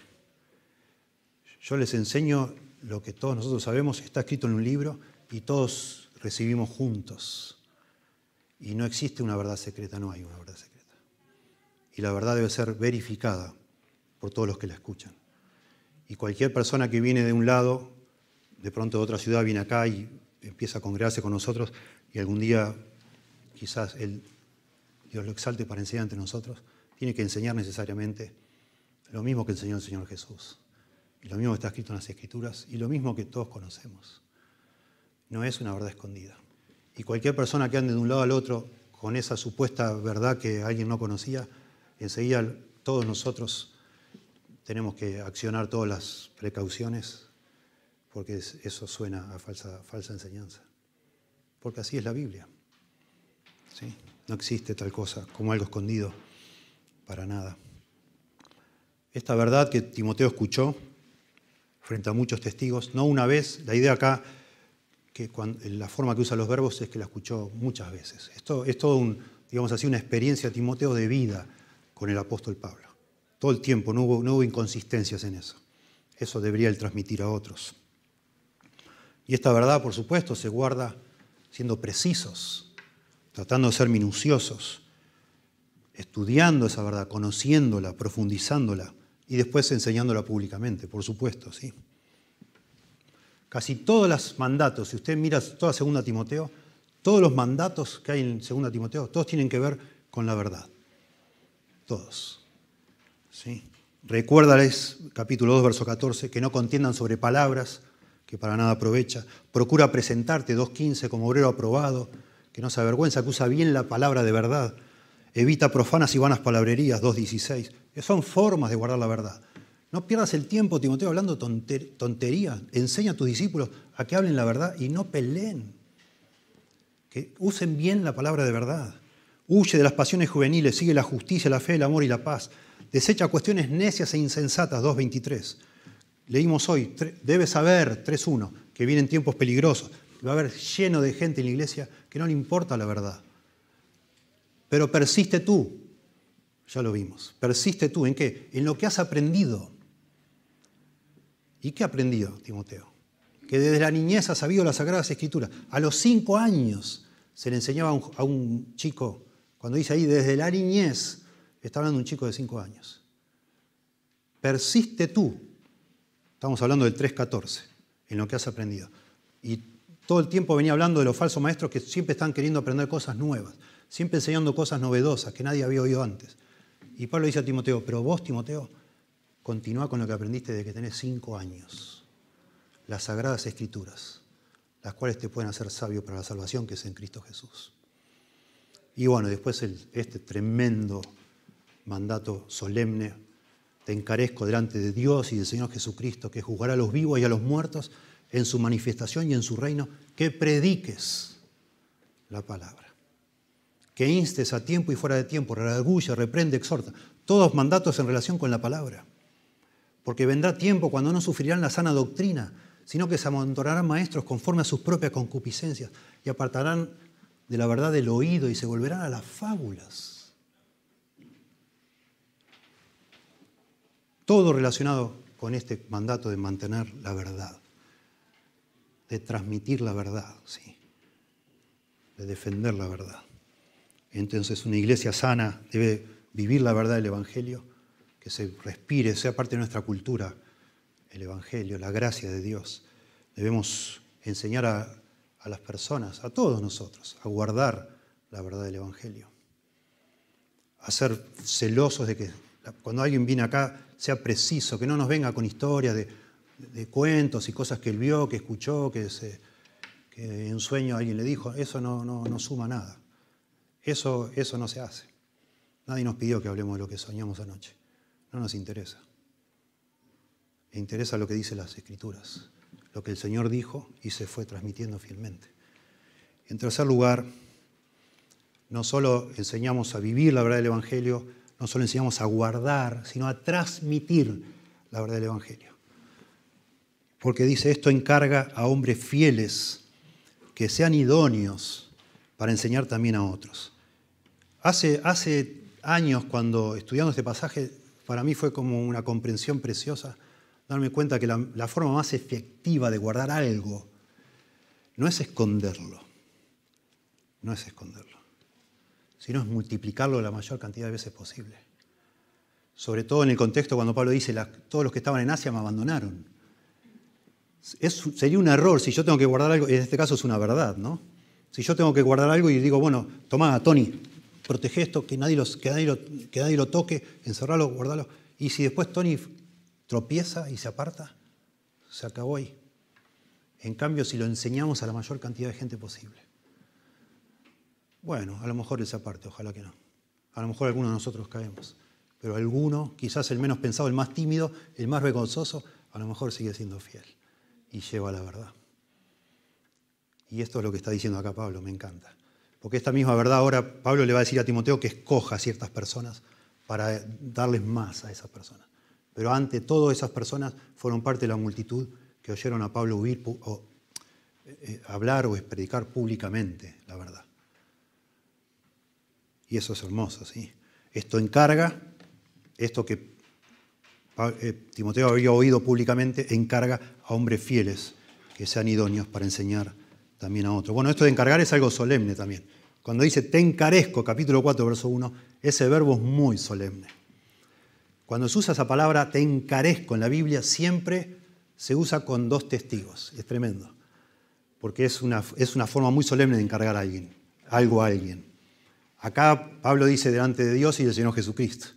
Yo les enseño lo que todos nosotros sabemos, está escrito en un libro y todos recibimos juntos. Y no existe una verdad secreta, no hay una verdad secreta. Y la verdad debe ser verificada por todos los que la escuchan. Y cualquier persona que viene de un lado, de pronto de otra ciudad, viene acá y empieza a congregarse con nosotros y algún día quizás Dios lo exalte para enseñar entre nosotros, tiene que enseñar necesariamente lo mismo que enseñó el Señor Jesús. Y lo mismo que está escrito en las Escrituras y lo mismo que todos conocemos. No es una verdad escondida. Y cualquier persona que ande de un lado al otro con esa supuesta verdad que alguien no conocía, enseguida todos nosotros tenemos que accionar todas las precauciones porque eso suena a falsa enseñanza. Porque así es la Biblia. ¿Sí? No existe tal cosa como algo escondido para nada. Esta verdad que Timoteo escuchó frente a muchos testigos, no una vez, la idea acá, que la forma que usa los verbos es que la escuchó muchas veces. Esto es todo digamos así, una experiencia, Timoteo, de vida con el apóstol Pablo. Todo el tiempo, no hubo inconsistencias en eso. Eso debería él transmitir a otros. Y esta verdad, por supuesto, se guarda siendo precisos, tratando de ser minuciosos, estudiando esa verdad, conociéndola, profundizándola y después enseñándola públicamente, por supuesto, ¿sí? Casi todos los mandatos, si usted mira toda 2 Timoteo, todos los mandatos que hay en 2 Timoteo, todos tienen que ver con la verdad. Todos. ¿Sí? Recuérdales, capítulo 2, verso 14, que no contiendan sobre palabras, que para nada aprovecha. Procura presentarte, 2.15, como obrero aprobado, que no se avergüenza, que usa bien la palabra de verdad. Evita profanas y vanas palabrerías, 2.16. Son formas de guardar la verdad. No pierdas el tiempo, Timoteo, hablando tonterías. Enseña a tus discípulos a que hablen la verdad y no peleen. que usen bien la palabra de verdad. Huye de las pasiones juveniles, sigue la justicia, la fe, el amor y la paz. Desecha cuestiones necias e insensatas, 2:23. Leímos hoy, debes saber, 3:1, que vienen tiempos peligrosos. Va a haber lleno de gente en la iglesia que no le importa la verdad. Pero persiste tú, ya lo vimos, persiste tú, ¿en qué? En lo que has aprendido. ¿Y qué ha aprendido, Timoteo? Que desde la niñez ha sabido las Sagradas Escrituras. A los 5 años se le enseñaba a un chico, cuando dice ahí, desde la niñez, está hablando de un chico de 5 años. Persiste tú, estamos hablando del 3:14, en lo que has aprendido. Y todo el tiempo venía hablando de los falsos maestros que siempre están queriendo aprender cosas nuevas, siempre enseñando cosas novedosas que nadie había oído antes. Y Pablo dice a Timoteo, pero vos, Timoteo, continúa con lo que aprendiste desde que tenés 5 años. Las Sagradas Escrituras, las cuales te pueden hacer sabio para la salvación que es en Cristo Jesús. Y bueno, después este tremendo mandato solemne, te encarezco delante de Dios y del Señor Jesucristo, que juzgará a los vivos y a los muertos en su manifestación y en su reino, que prediques la palabra, que instes a tiempo y fuera de tiempo, redarguye, reprende, exhorta. Todos mandatos en relación con la palabra. Porque vendrá tiempo cuando no sufrirán la sana doctrina, sino que se amontonarán maestros conforme a sus propias concupiscencias y apartarán de la verdad del oído y se volverán a las fábulas. Todo relacionado con este mandato de mantener la verdad, de transmitir la verdad, sí, de defender la verdad. Entonces una iglesia sana debe vivir la verdad del Evangelio, que se respire, sea parte de nuestra cultura, el Evangelio, la gracia de Dios. Debemos enseñar a las personas, a todos nosotros, a guardar la verdad del Evangelio. A ser celosos de que cuando alguien viene acá sea preciso, que no nos venga con historias de cuentos y cosas que él vio, que escuchó, que en sueño alguien le dijo. Eso no suma nada. Eso no se hace. Nadie nos pidió que hablemos de lo que soñamos anoche. No nos interesa. Le interesa lo que dicen las Escrituras, lo que el Señor dijo y se fue transmitiendo fielmente. En tercer lugar, no solo enseñamos a vivir la verdad del Evangelio, no solo enseñamos a guardar, sino a transmitir la verdad del Evangelio. Porque dice, esto encarga a hombres fieles que sean idóneos para enseñar también a otros. Hace años, cuando estudiando este pasaje, para mí fue como una comprensión preciosa, darme cuenta que la forma más efectiva de guardar algo no es esconderlo, sino es multiplicarlo la mayor cantidad de veces posible. Sobre todo en el contexto cuando Pablo dice, todos los que estaban en Asia me abandonaron. Sería un error si yo tengo que guardar algo, en este caso es una verdad, ¿no? Si yo tengo que guardar algo y digo, bueno, tomá, Tony, protege esto, que nadie lo toque, encerralo, guardalo. Y si después Tony tropieza y se aparta, se acabó ahí. En cambio, si lo enseñamos a la mayor cantidad de gente posible. Bueno, a lo mejor él se aparte, ojalá que no. A lo mejor alguno de nosotros caemos. Pero alguno, quizás el menos pensado, el más tímido, el más vergonzoso, a lo mejor sigue siendo fiel y lleva la verdad. Y esto es lo que está diciendo acá Pablo, me encanta. Porque esta misma verdad ahora Pablo le va a decir a Timoteo que escoja a ciertas personas para darles más a esas personas. Pero ante todo esas personas fueron parte de la multitud que oyeron a Pablo hablar o predicar públicamente la verdad. Y eso es hermoso, ¿sí? Esto encarga, esto que Timoteo había oído públicamente, encarga a hombres fieles que sean idóneos para enseñar también a otros. Bueno, esto de encargar es algo solemne también. Cuando dice te encarezco, capítulo 4, verso 1, ese verbo es muy solemne. Cuando se usa esa palabra te encarezco en la Biblia, siempre se usa con 2 testigos. Es tremendo. Porque es una forma muy solemne de encargar algo a alguien. Acá Pablo dice delante de Dios y del Señor Jesucristo.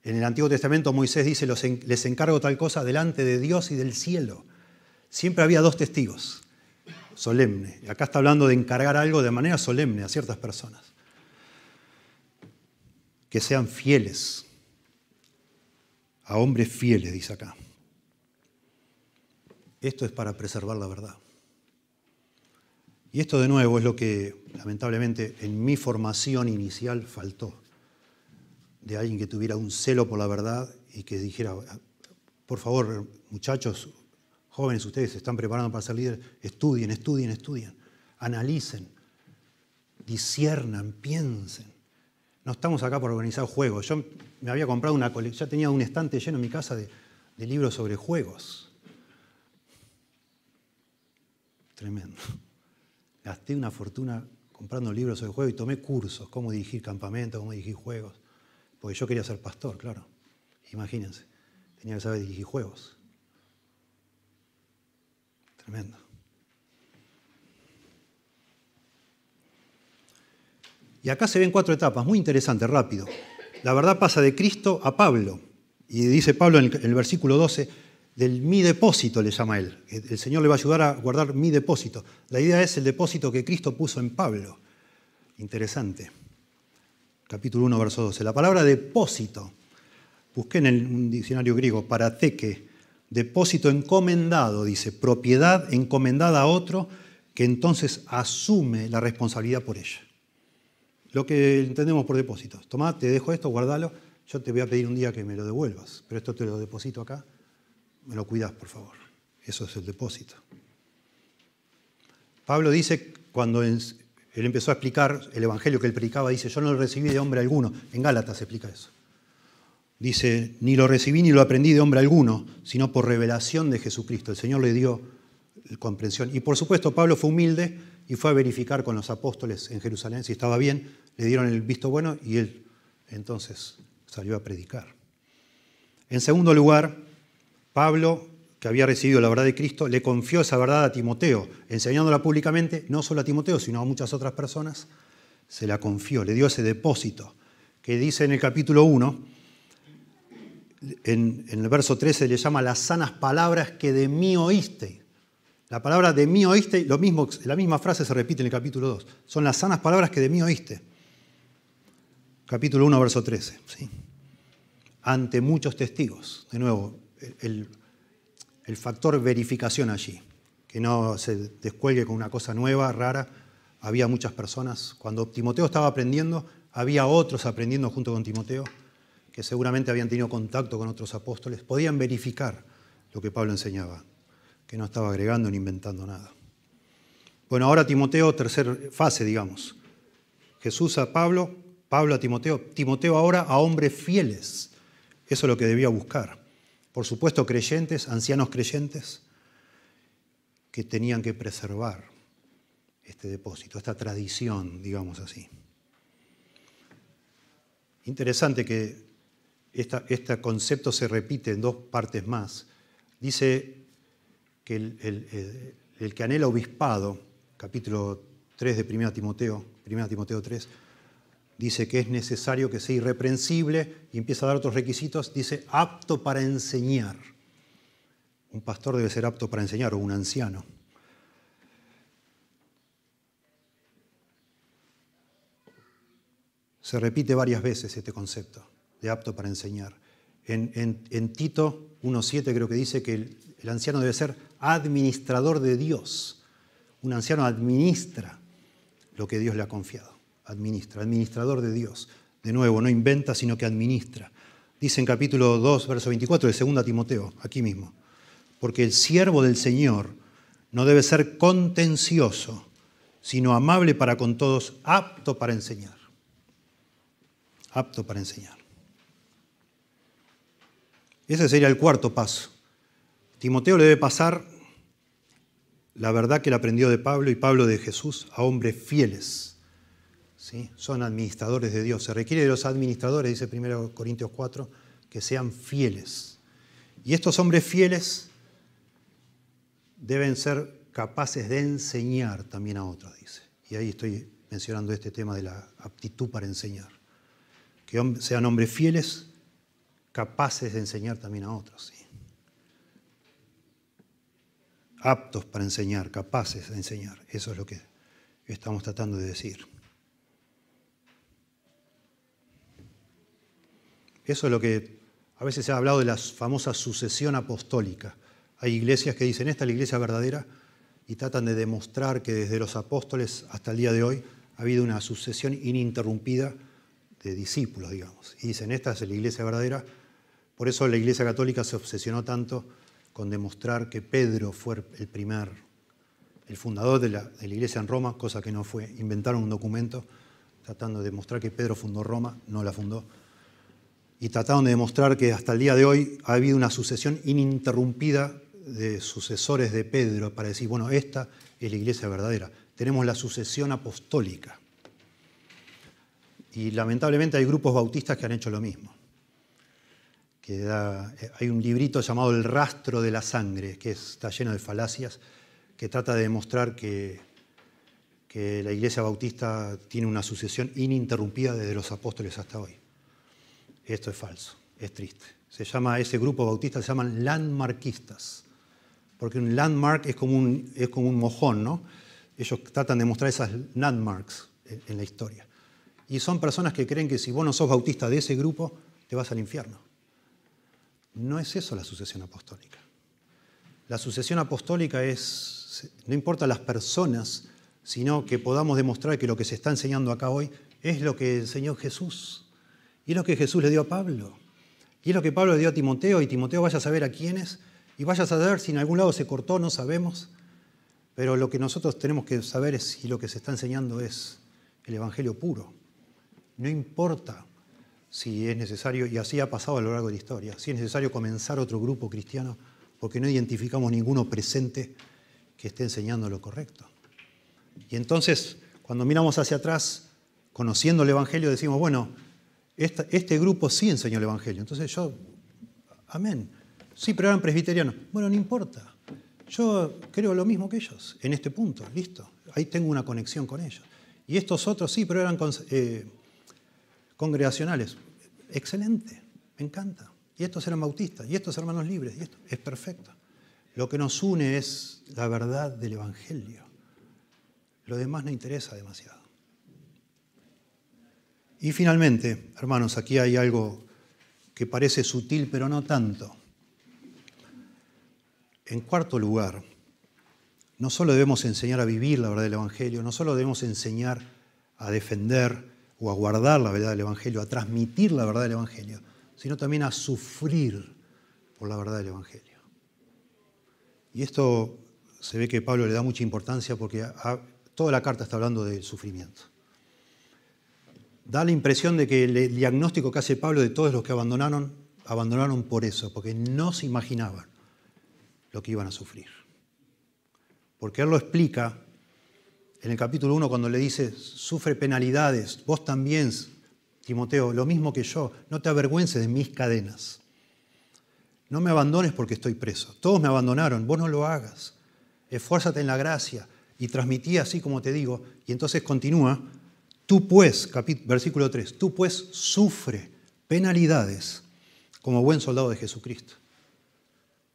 En el Antiguo Testamento Moisés dice, les encargo tal cosa delante de Dios y del cielo. Siempre había 2 testigos, solemne. Y acá está hablando de encargar algo de manera solemne a ciertas personas. Que sean fieles, a hombres fieles, dice acá. Esto es para preservar la verdad. Y esto de nuevo es lo que lamentablemente en mi formación inicial faltó. De alguien que tuviera un celo por la verdad y que dijera, por favor, muchachos, jóvenes, ustedes se están preparando para ser líderes, estudien, estudien, estudien, analicen, disciernan, piensen. No estamos acá para organizar juegos. Yo me había comprado una colección, ya tenía un estante lleno en mi casa de libros sobre juegos. Tremendo. Gasté una fortuna comprando libros sobre juegos y tomé cursos, cómo dirigir campamentos, cómo dirigir juegos. Porque yo quería ser pastor, claro. Imagínense, tenía que saber dirigir juegos. Tremendo. Y acá se ven 4 etapas, muy interesante, rápido. La verdad pasa de Cristo a Pablo. Y dice Pablo en el versículo 12, del mi depósito le llama él. El Señor le va a ayudar a guardar mi depósito. La idea es el depósito que Cristo puso en Pablo. Interesante. Capítulo 1, verso 12. La palabra depósito, busqué en un diccionario griego, parateque, depósito encomendado, dice, propiedad encomendada a otro que entonces asume la responsabilidad por ella. Lo que entendemos por depósito. Tomá, te dejo esto, guardalo, yo te voy a pedir un día que me lo devuelvas, pero esto te lo deposito acá, me lo cuidás, por favor. Eso es el depósito. Pablo dice, cuando él empezó a explicar el evangelio que él predicaba, dice, yo no lo recibí de hombre alguno. En Gálatas se explica eso. Dice, ni lo recibí ni lo aprendí de hombre alguno, sino por revelación de Jesucristo. El Señor le dio comprensión. Y por supuesto, Pablo fue humilde y fue a verificar con los apóstoles en Jerusalén si estaba bien. Le dieron el visto bueno y él entonces salió a predicar. En segundo lugar, Pablo, que había recibido la verdad de Cristo, le confió esa verdad a Timoteo, enseñándola públicamente, no solo a Timoteo, sino a muchas otras personas. Se la confió, le dio ese depósito, que dice en el capítulo 1, en el verso 13 le llama las sanas palabras que de mí oíste. La palabra de mí oíste, lo mismo, la misma frase se repite en el capítulo 2. Son las sanas palabras que de mí oíste. Capítulo 1, verso 13. ¿Sí? Ante muchos testigos. De nuevo, el factor verificación allí. Que no se descuelgue con una cosa nueva, rara. Había muchas personas. Cuando Timoteo estaba aprendiendo, había otros aprendiendo junto con Timoteo, que seguramente habían tenido contacto con otros apóstoles. Podían verificar lo que Pablo enseñaba, que no estaba agregando ni inventando nada. Bueno, ahora Timoteo, tercera fase, digamos. Jesús a Pablo, Pablo a Timoteo, Timoteo ahora a hombres fieles. Eso es lo que debía buscar. Por supuesto, creyentes, ancianos creyentes, que tenían que preservar este depósito, esta tradición, digamos así. Interesante que este concepto se repite en 2 partes más. Dice que el que anhela obispado, capítulo 3 de 1 Timoteo 3, dice que es necesario que sea irreprensible y empieza a dar otros requisitos, dice apto para enseñar. Un pastor debe ser apto para enseñar, o un anciano. Se repite varias veces este concepto de apto para enseñar. En Tito 1.7 creo que dice que el anciano debe ser administrador de Dios. Un anciano administra lo que Dios le ha confiado. Administrador de Dios. De nuevo, no inventa, sino que administra. Dice en capítulo 2, verso 24 de 2 Timoteo, aquí mismo. Porque el siervo del Señor no debe ser contencioso, sino amable para con todos, apto para enseñar. Apto para enseñar. Ese sería el 4 paso. Timoteo le debe pasar la verdad que él aprendió de Pablo y Pablo de Jesús a hombres fieles. ¿Sí? Son administradores de Dios. Se requiere de los administradores, dice 1 Corintios 4, que sean fieles. Y estos hombres fieles deben ser capaces de enseñar también a otros, dice. Y ahí estoy mencionando este tema de la aptitud para enseñar. Que sean hombres fieles, capaces de enseñar también a otros. ¿Sí? Aptos para enseñar, capaces de enseñar. Eso es lo que estamos tratando de decir. Eso es lo que a veces se ha hablado de la famosa sucesión apostólica. Hay iglesias que dicen, esta es la iglesia verdadera, y tratan de demostrar que desde los apóstoles hasta el día de hoy ha habido una sucesión ininterrumpida de discípulos, digamos. Y dicen, esta es la iglesia verdadera. Por eso la Iglesia Católica se obsesionó tanto con demostrar que Pedro fue el fundador de la iglesia en Roma, cosa que no fue. Inventaron un documento tratando de demostrar que Pedro fundó Roma, no la fundó. Y trataron de demostrar que hasta el día de hoy ha habido una sucesión ininterrumpida de sucesores de Pedro para decir, bueno, esta es la iglesia verdadera. Tenemos la sucesión apostólica. Y lamentablemente hay grupos bautistas que han hecho lo mismo. Hay un librito llamado El rastro de la sangre, que está lleno de falacias, que trata de demostrar que la iglesia bautista tiene una sucesión ininterrumpida desde los apóstoles hasta hoy. Esto es falso, es triste. Ese grupo bautista se llaman landmarquistas, porque un landmark es como un mojón, ¿no? Ellos tratan de mostrar esas landmarks en la historia. Y son personas que creen que si vos no sos bautista de ese grupo, te vas al infierno. No es eso la sucesión apostólica. La sucesión apostólica no importa las personas, sino que podamos demostrar que lo que se está enseñando acá hoy es lo que enseñó Jesús. Y es lo que Jesús le dio a Pablo. Y es lo que Pablo le dio a Timoteo, y Timoteo vaya a saber a quiénes, y vaya a saber si en algún lado se cortó, no sabemos. Pero lo que nosotros tenemos que saber es si lo que se está enseñando es el Evangelio puro. No importa si es necesario, y así ha pasado a lo largo de la historia, si es necesario comenzar otro grupo cristiano, porque no identificamos ninguno presente que esté enseñando lo correcto. Y entonces, cuando miramos hacia atrás, conociendo el Evangelio, decimos, bueno, este grupo sí enseñó el Evangelio. Entonces amén. Sí, pero eran presbiterianos. Bueno, no importa. Yo creo lo mismo que ellos, en este punto, listo. Ahí tengo una conexión con ellos. Y estos otros sí, pero eran congregacionales. Excelente, me encanta. Y estos eran bautistas, y estos hermanos libres, y esto es perfecto. Lo que nos une es la verdad del Evangelio. Lo demás no interesa demasiado. Y finalmente, hermanos, aquí hay algo que parece sutil, pero no tanto. En cuarto lugar, no solo debemos enseñar a vivir la verdad del Evangelio, no solo debemos enseñar a defender o a guardar la verdad del Evangelio, a transmitir la verdad del Evangelio, sino también a sufrir por la verdad del Evangelio. Y esto se ve que Pablo le da mucha importancia porque toda la carta está hablando del sufrimiento. Da la impresión de que el diagnóstico que hace Pablo de todos los que abandonaron por eso, porque no se imaginaban lo que iban a sufrir. Porque él lo explica en el capítulo 1 cuando le dice, sufre penalidades, vos también, Timoteo, lo mismo que yo, no te avergüences de mis cadenas. No me abandones porque estoy preso. Todos me abandonaron, vos no lo hagas. Esfuérzate en la gracia y transmití así como te digo. Y entonces continúa, tú pues, versículo 3, tú pues sufre penalidades como buen soldado de Jesucristo.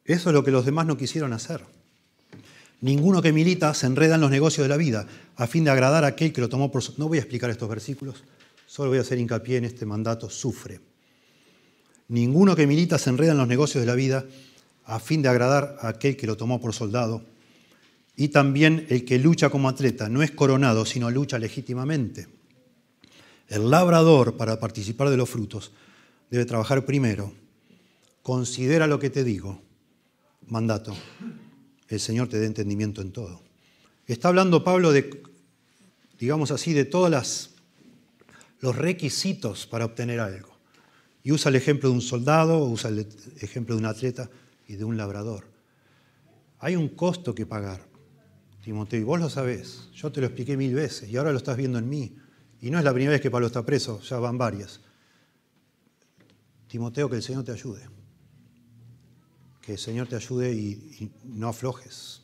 Eso es lo que los demás no quisieron hacer. Ninguno que milita se enreda en los negocios de la vida a fin de agradar a aquel que lo tomó por... No voy a explicar estos versículos, solo voy a hacer hincapié en este mandato, sufre. Ninguno que milita se enreda en los negocios de la vida a fin de agradar a aquel que lo tomó por soldado. Y también el que lucha como atleta no es coronado, sino lucha legítimamente. El labrador, para participar de los frutos, debe trabajar primero. Considera lo que te digo. Mandato. El Señor te dé entendimiento en todo. Está hablando Pablo de, digamos así, de todos los requisitos para obtener algo. Y usa el ejemplo de un soldado, usa el ejemplo de un atleta y de un labrador. Hay un costo que pagar, Timoteo, y vos lo sabés. Yo te lo expliqué 1000 veces y ahora lo estás viendo en mí. Y no es la primera vez que Pablo está preso, ya van varias. Timoteo, que el Señor te ayude. Que el Señor te ayude y no aflojes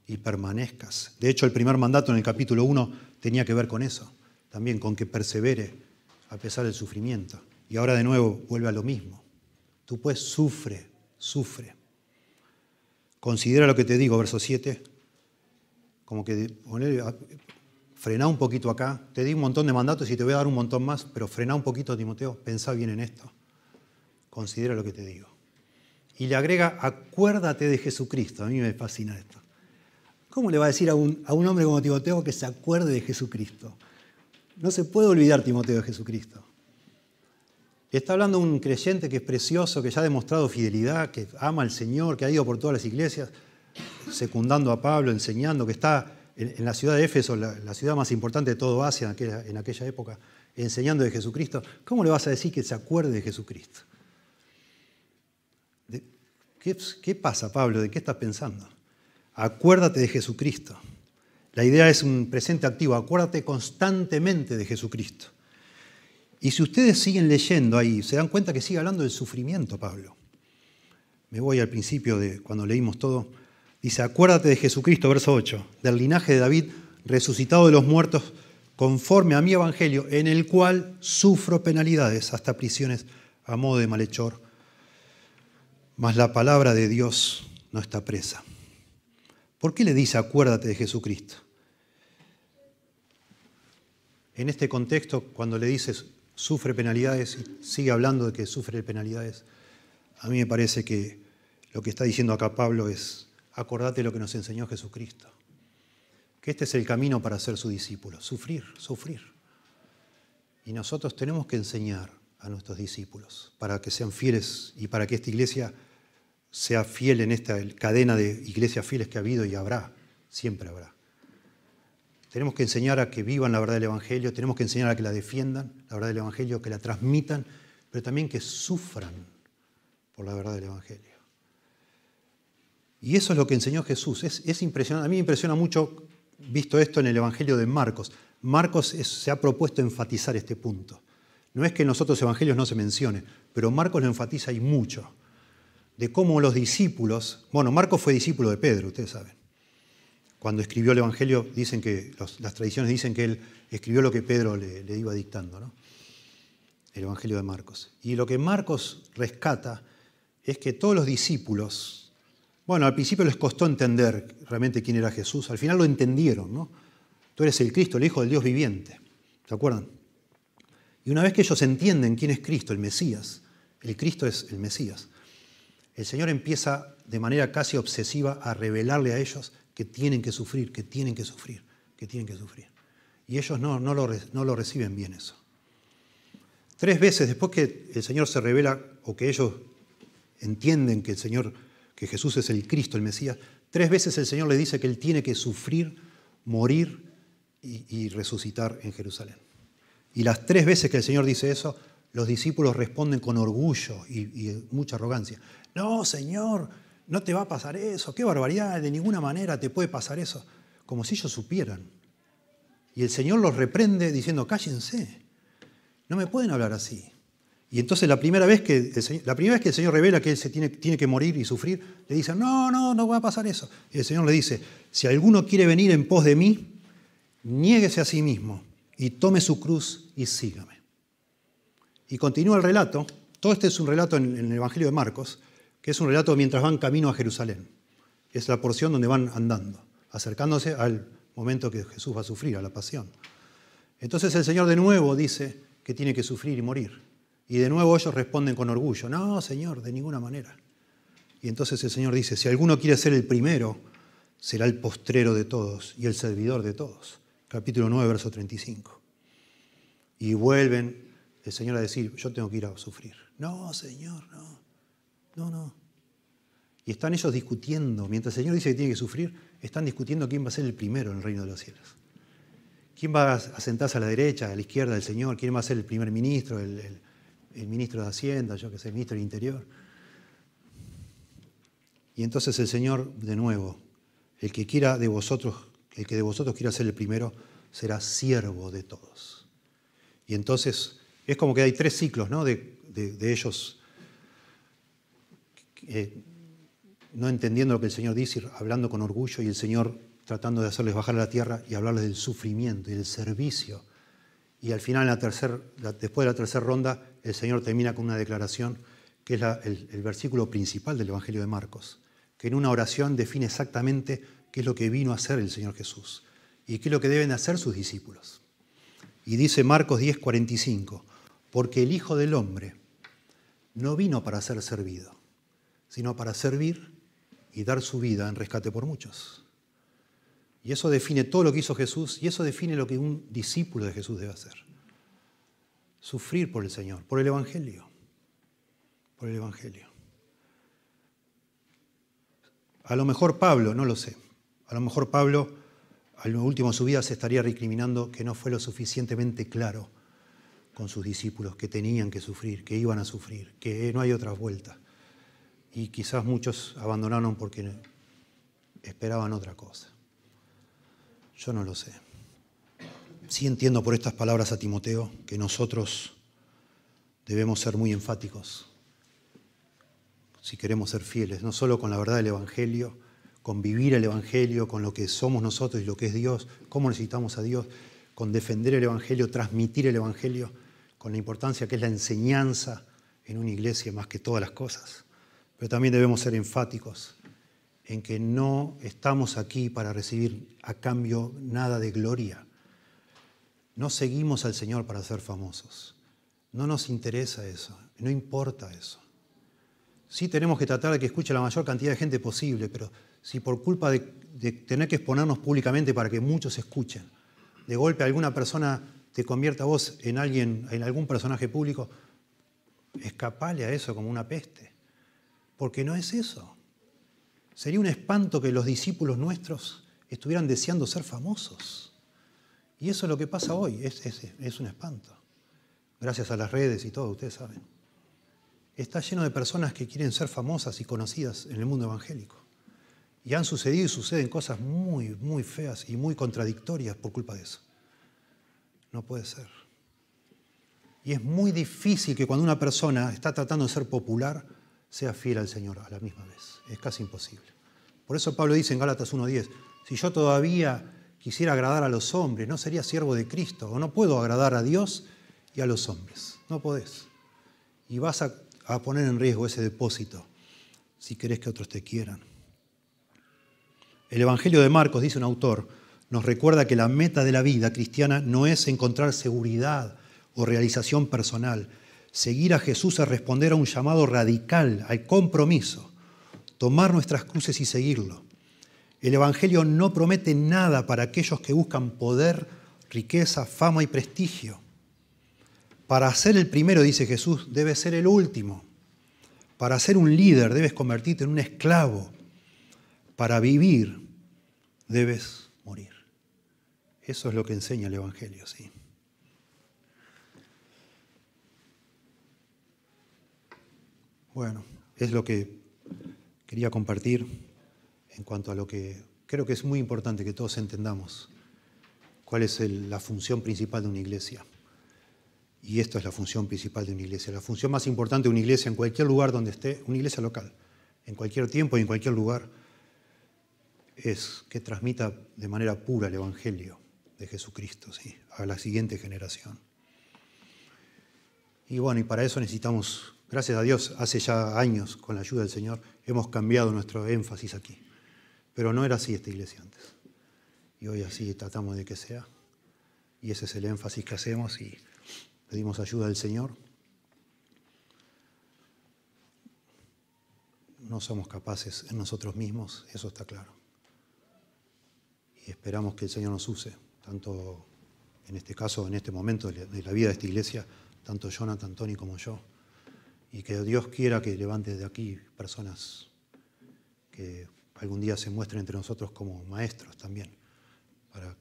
y permanezcas. De hecho, el primer mandato en el capítulo 1 tenía que ver con eso, también con que persevere a pesar del sufrimiento. Y ahora de nuevo vuelve a lo mismo. Tú pues sufre. Considera lo que te digo, verso 7, como que frená un poquito acá. Te di un montón de mandatos y te voy a dar un montón más, pero frená un poquito, Timoteo, pensá bien en esto. Considera lo que te digo. Y le agrega, acuérdate de Jesucristo. A mí me fascina esto. ¿Cómo le va a decir a un hombre como Timoteo que se acuerde de Jesucristo? No se puede olvidar Timoteo de Jesucristo. Está hablando un creyente que es precioso, que ya ha demostrado fidelidad, que ama al Señor, que ha ido por todas las iglesias, secundando a Pablo, enseñando, que está en la ciudad de Éfeso, la ciudad más importante de todo Asia en aquella época, enseñando de Jesucristo. ¿Cómo le vas a decir que se acuerde de Jesucristo? ¿Qué pasa, Pablo? ¿De qué estás pensando? Acuérdate de Jesucristo. La idea es un presente activo. Acuérdate constantemente de Jesucristo. Y si ustedes siguen leyendo ahí, se dan cuenta que sigue hablando del sufrimiento, Pablo. Me voy al principio de cuando leímos todo. Dice, acuérdate de Jesucristo, verso 8, del linaje de David, resucitado de los muertos, conforme a mi evangelio, en el cual sufro penalidades, hasta prisiones a modo de malhechor. Mas la palabra de Dios no está presa. ¿Por qué le dice acuérdate de Jesucristo? En este contexto, cuando le dices sufre penalidades y sigue hablando de que sufre penalidades, a mí me parece que lo que está diciendo acá Pablo es acordate lo que nos enseñó Jesucristo. Que este es el camino para ser su discípulo, sufrir, sufrir. Y nosotros tenemos que enseñar a nuestros discípulos para que sean fieles y para que esta iglesia sea fiel en esta cadena de iglesias fieles que ha habido y habrá, siempre habrá. Tenemos que enseñar a que vivan la verdad del Evangelio, tenemos que enseñar a que la defiendan, la verdad del Evangelio, que la transmitan, pero también que sufran por la verdad del Evangelio. Y eso es lo que enseñó Jesús. Es impresionante. A mí me impresiona mucho, visto esto en el Evangelio de Marcos. Marcos se ha propuesto enfatizar este punto. No es que en los otros evangelios no se mencione, pero Marcos lo enfatiza y mucho. De cómo los discípulos... Bueno, Marcos fue discípulo de Pedro, ustedes saben. Cuando escribió el Evangelio, dicen que las tradiciones dicen que él escribió lo que Pedro le iba dictando, ¿no? El Evangelio de Marcos. Y lo que Marcos rescata es que todos los discípulos, bueno, al principio les costó entender realmente quién era Jesús, al final lo entendieron, ¿no? Tú eres el Cristo, el Hijo del Dios viviente, ¿se acuerdan? Y una vez que ellos entienden quién es Cristo, el Mesías, el Cristo es el Mesías, el Señor empieza de manera casi obsesiva a revelarle a ellos que tienen que sufrir, que tienen que sufrir, que tienen que sufrir. Y ellos no lo reciben bien eso. 3 veces después que el Señor se revela, o que ellos entienden que que Jesús es el Cristo, el Mesías, 3 veces el Señor le dice que Él tiene que sufrir, morir y resucitar en Jerusalén. Y las 3 veces que el Señor dice eso, los discípulos responden con orgullo y mucha arrogancia. No, Señor, no te va a pasar eso, qué barbaridad, de ninguna manera te puede pasar eso. Como si ellos supieran. Y el Señor los reprende diciendo, cállense, no me pueden hablar así. Y entonces la primera vez que el Señor revela que Él tiene que morir y sufrir, le dicen, no va a pasar eso. Y el Señor le dice, si alguno quiere venir en pos de mí, niéguese a sí mismo y tome su cruz y sígame. Y continúa el relato. Todo este es un relato en el Evangelio de Marcos, que es un relato mientras van camino a Jerusalén. Es la porción donde van andando, acercándose al momento que Jesús va a sufrir, a la pasión. Entonces el Señor de nuevo dice que tiene que sufrir y morir. Y de nuevo ellos responden con orgullo, no, Señor, de ninguna manera. Y entonces el Señor dice, si alguno quiere ser el primero, será el postrero de todos y el servidor de todos. Capítulo 9, verso 35. Y vuelven el Señor a decir, yo tengo que ir a sufrir. No, Señor, no. Y están ellos discutiendo, mientras el Señor dice que tiene que sufrir, están discutiendo quién va a ser el primero en el reino de los cielos. ¿Quién va a sentarse a la derecha, a la izquierda del Señor? ¿Quién va a ser el primer ministro, el ministro de Hacienda, yo que sé, el ministro del Interior? Y entonces el Señor, de nuevo, el que de vosotros quiera ser el primero, será siervo de todos. Y entonces es como que hay 3 ciclos, ¿no? de ellos no entendiendo lo que el Señor dice, hablando con orgullo, y el Señor tratando de hacerles bajar a la tierra y hablarles del sufrimiento y del servicio. Y al final, después de la tercera ronda, el Señor termina con una declaración que es el versículo principal del Evangelio de Marcos, que en una oración define exactamente qué es lo que vino a hacer el Señor Jesús y qué es lo que deben hacer sus discípulos. Y dice Marcos 10:45, porque el Hijo del Hombre no vino para ser servido, sino para servir y dar su vida en rescate por muchos. Y eso define todo lo que hizo Jesús y eso define lo que un discípulo de Jesús debe hacer. Sufrir por el Señor, por el Evangelio. Por el Evangelio. A lo mejor Pablo, no lo sé, a lo mejor Pablo al último de su vida se estaría recriminando que no fue lo suficientemente claro con sus discípulos, que tenían que sufrir, que iban a sufrir, que no hay otra vuelta. Y quizás muchos abandonaron porque esperaban otra cosa. Yo no lo sé. Sí entiendo por estas palabras a Timoteo que nosotros debemos ser muy enfáticos si queremos ser fieles, no solo con la verdad del Evangelio, con vivir el Evangelio, con lo que somos nosotros y lo que es Dios, cómo necesitamos a Dios, con defender el Evangelio, transmitir el Evangelio, con la importancia que es la enseñanza en una iglesia más que todas las cosas. Pero también debemos ser enfáticos en que no estamos aquí para recibir a cambio nada de gloria. No seguimos al Señor para ser famosos. No nos interesa eso, no importa eso. Sí tenemos que tratar de que escuche la mayor cantidad de gente posible, pero si por culpa de tener que exponernos públicamente para que muchos escuchen, de golpe alguna persona te convierta a vos en alguien, en algún personaje público, escapale a eso como una peste. Porque no es eso. Sería un espanto que los discípulos nuestros estuvieran deseando ser famosos. Y eso es lo que pasa hoy, es un espanto. Gracias a las redes y todo, ustedes saben. Está lleno de personas que quieren ser famosas y conocidas en el mundo evangélico. Y han sucedido y suceden cosas muy, muy feas y muy contradictorias por culpa de eso. No puede ser. Y es muy difícil que cuando una persona está tratando de ser popular, sea fiel al Señor a la misma vez. Es casi imposible. Por eso Pablo dice en Gálatas 1:10, si yo todavía quisiera agradar a los hombres, no sería siervo de Cristo, o no puedo agradar a Dios y a los hombres. No podés. Y vas a poner en riesgo ese depósito si querés que otros te quieran. El Evangelio de Marcos, dice un autor, nos recuerda que la meta de la vida cristiana no es encontrar seguridad o realización personal. Seguir a Jesús es responder a un llamado radical, al compromiso, tomar nuestras cruces y seguirlo. El Evangelio no promete nada para aquellos que buscan poder, riqueza, fama y prestigio. Para ser el primero, dice Jesús, debes ser el último. Para ser un líder debes convertirte en un esclavo. Para vivir debes morir. Eso es lo que enseña el Evangelio, sí. Bueno, es lo que quería compartir en cuanto a lo que creo que es muy importante que todos entendamos. ¿Cuál es la función principal de una iglesia? Y esto es la función principal de una iglesia. La función más importante de una iglesia en cualquier lugar donde esté, una iglesia local, en cualquier tiempo y en cualquier lugar, es que transmita de manera pura el Evangelio de Jesucristo, ¿sí?, a la siguiente generación. Y bueno, y para eso necesitamos, gracias a Dios, hace ya años, con la ayuda del Señor, hemos cambiado nuestro énfasis aquí. Pero no era así esta iglesia antes. Y hoy así tratamos de que sea. Y ese es el énfasis que hacemos y pedimos ayuda del Señor. No somos capaces en nosotros mismos, eso está claro. Y esperamos que el Señor nos use, tanto en este caso, en este momento de la vida de esta iglesia, tanto Jonathan, Tony como yo. Y que Dios quiera que levante de aquí personas que algún día se muestren entre nosotros como maestros también, para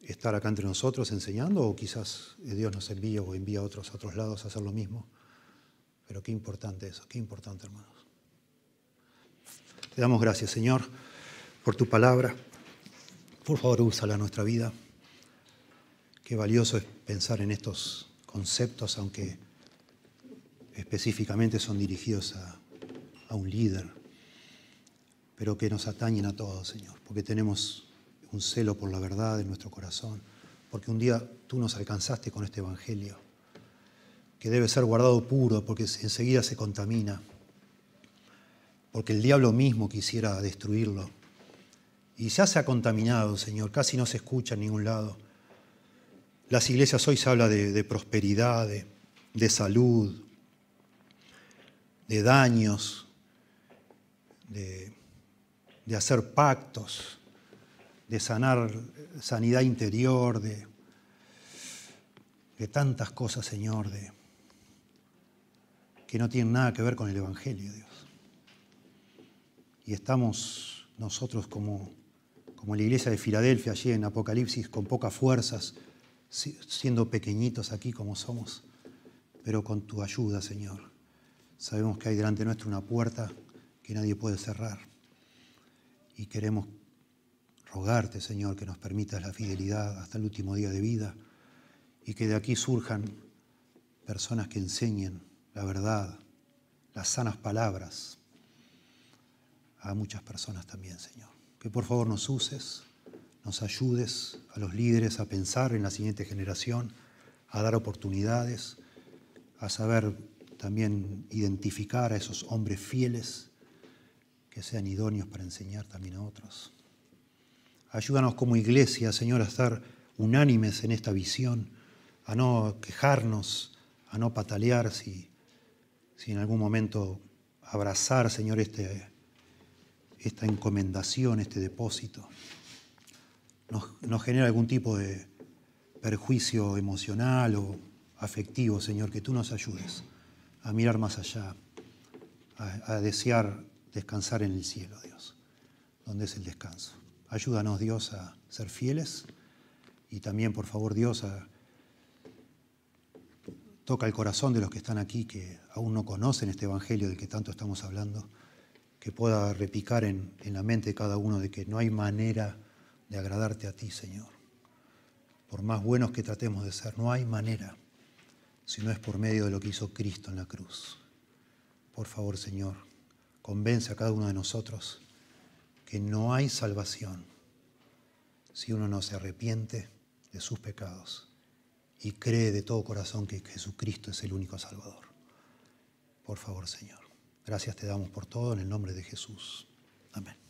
estar acá entre nosotros enseñando, o quizás Dios nos envía o envía a otros lados a hacer lo mismo. Pero qué importante eso, qué importante, hermanos. Te damos gracias, Señor, por tu palabra. Por favor, úsala en nuestra vida. Qué valioso es pensar en estos conceptos, aunque específicamente son dirigidos a un líder, pero que nos atañen a todos, Señor, porque tenemos un celo por la verdad en nuestro corazón, porque un día tú nos alcanzaste con este Evangelio, que debe ser guardado puro, porque enseguida se contamina, porque el diablo mismo quisiera destruirlo. Y ya se ha contaminado, Señor, casi no se escucha en ningún lado. Las iglesias hoy se habla de prosperidad, de salud, de daños, de de hacer pactos, de sanidad interior, de tantas cosas, Señor, que no tienen nada que ver con el Evangelio, Dios. Y estamos nosotros como la iglesia de Filadelfia allí en Apocalipsis, con pocas fuerzas, siendo pequeñitos aquí como somos, pero con tu ayuda, Señor. Sabemos que hay delante nuestro una puerta que nadie puede cerrar. Y queremos rogarte, Señor, que nos permitas la fidelidad hasta el último día de vida y que de aquí surjan personas que enseñen la verdad, las sanas palabras a muchas personas también, Señor. Que por favor nos uses, nos ayudes a los líderes a pensar en la siguiente generación, a dar oportunidades, a saber también identificar a esos hombres fieles que sean idóneos para enseñar también a otros. Ayúdanos como iglesia, Señor, a estar unánimes en esta visión, a no quejarnos, a no patalear, si en algún momento abrazar, Señor, esta encomendación, este depósito, nos genera algún tipo de perjuicio emocional o afectivo, Señor, que tú nos ayudes a mirar más allá, a desear descansar en el cielo, Dios, donde es el descanso. Ayúdanos, Dios, a ser fieles y también, por favor, Dios, toca el corazón de los que están aquí, que aún no conocen este evangelio del que tanto estamos hablando, que pueda repicar en la mente de cada uno de que no hay manera de agradarte a ti, Señor. Por más buenos que tratemos de ser, no hay manera, si no es por medio de lo que hizo Cristo en la cruz. Por favor, Señor, convence a cada uno de nosotros que no hay salvación si uno no se arrepiente de sus pecados y cree de todo corazón que Jesucristo es el único Salvador. Por favor, Señor. Gracias te damos por todo en el nombre de Jesús. Amén.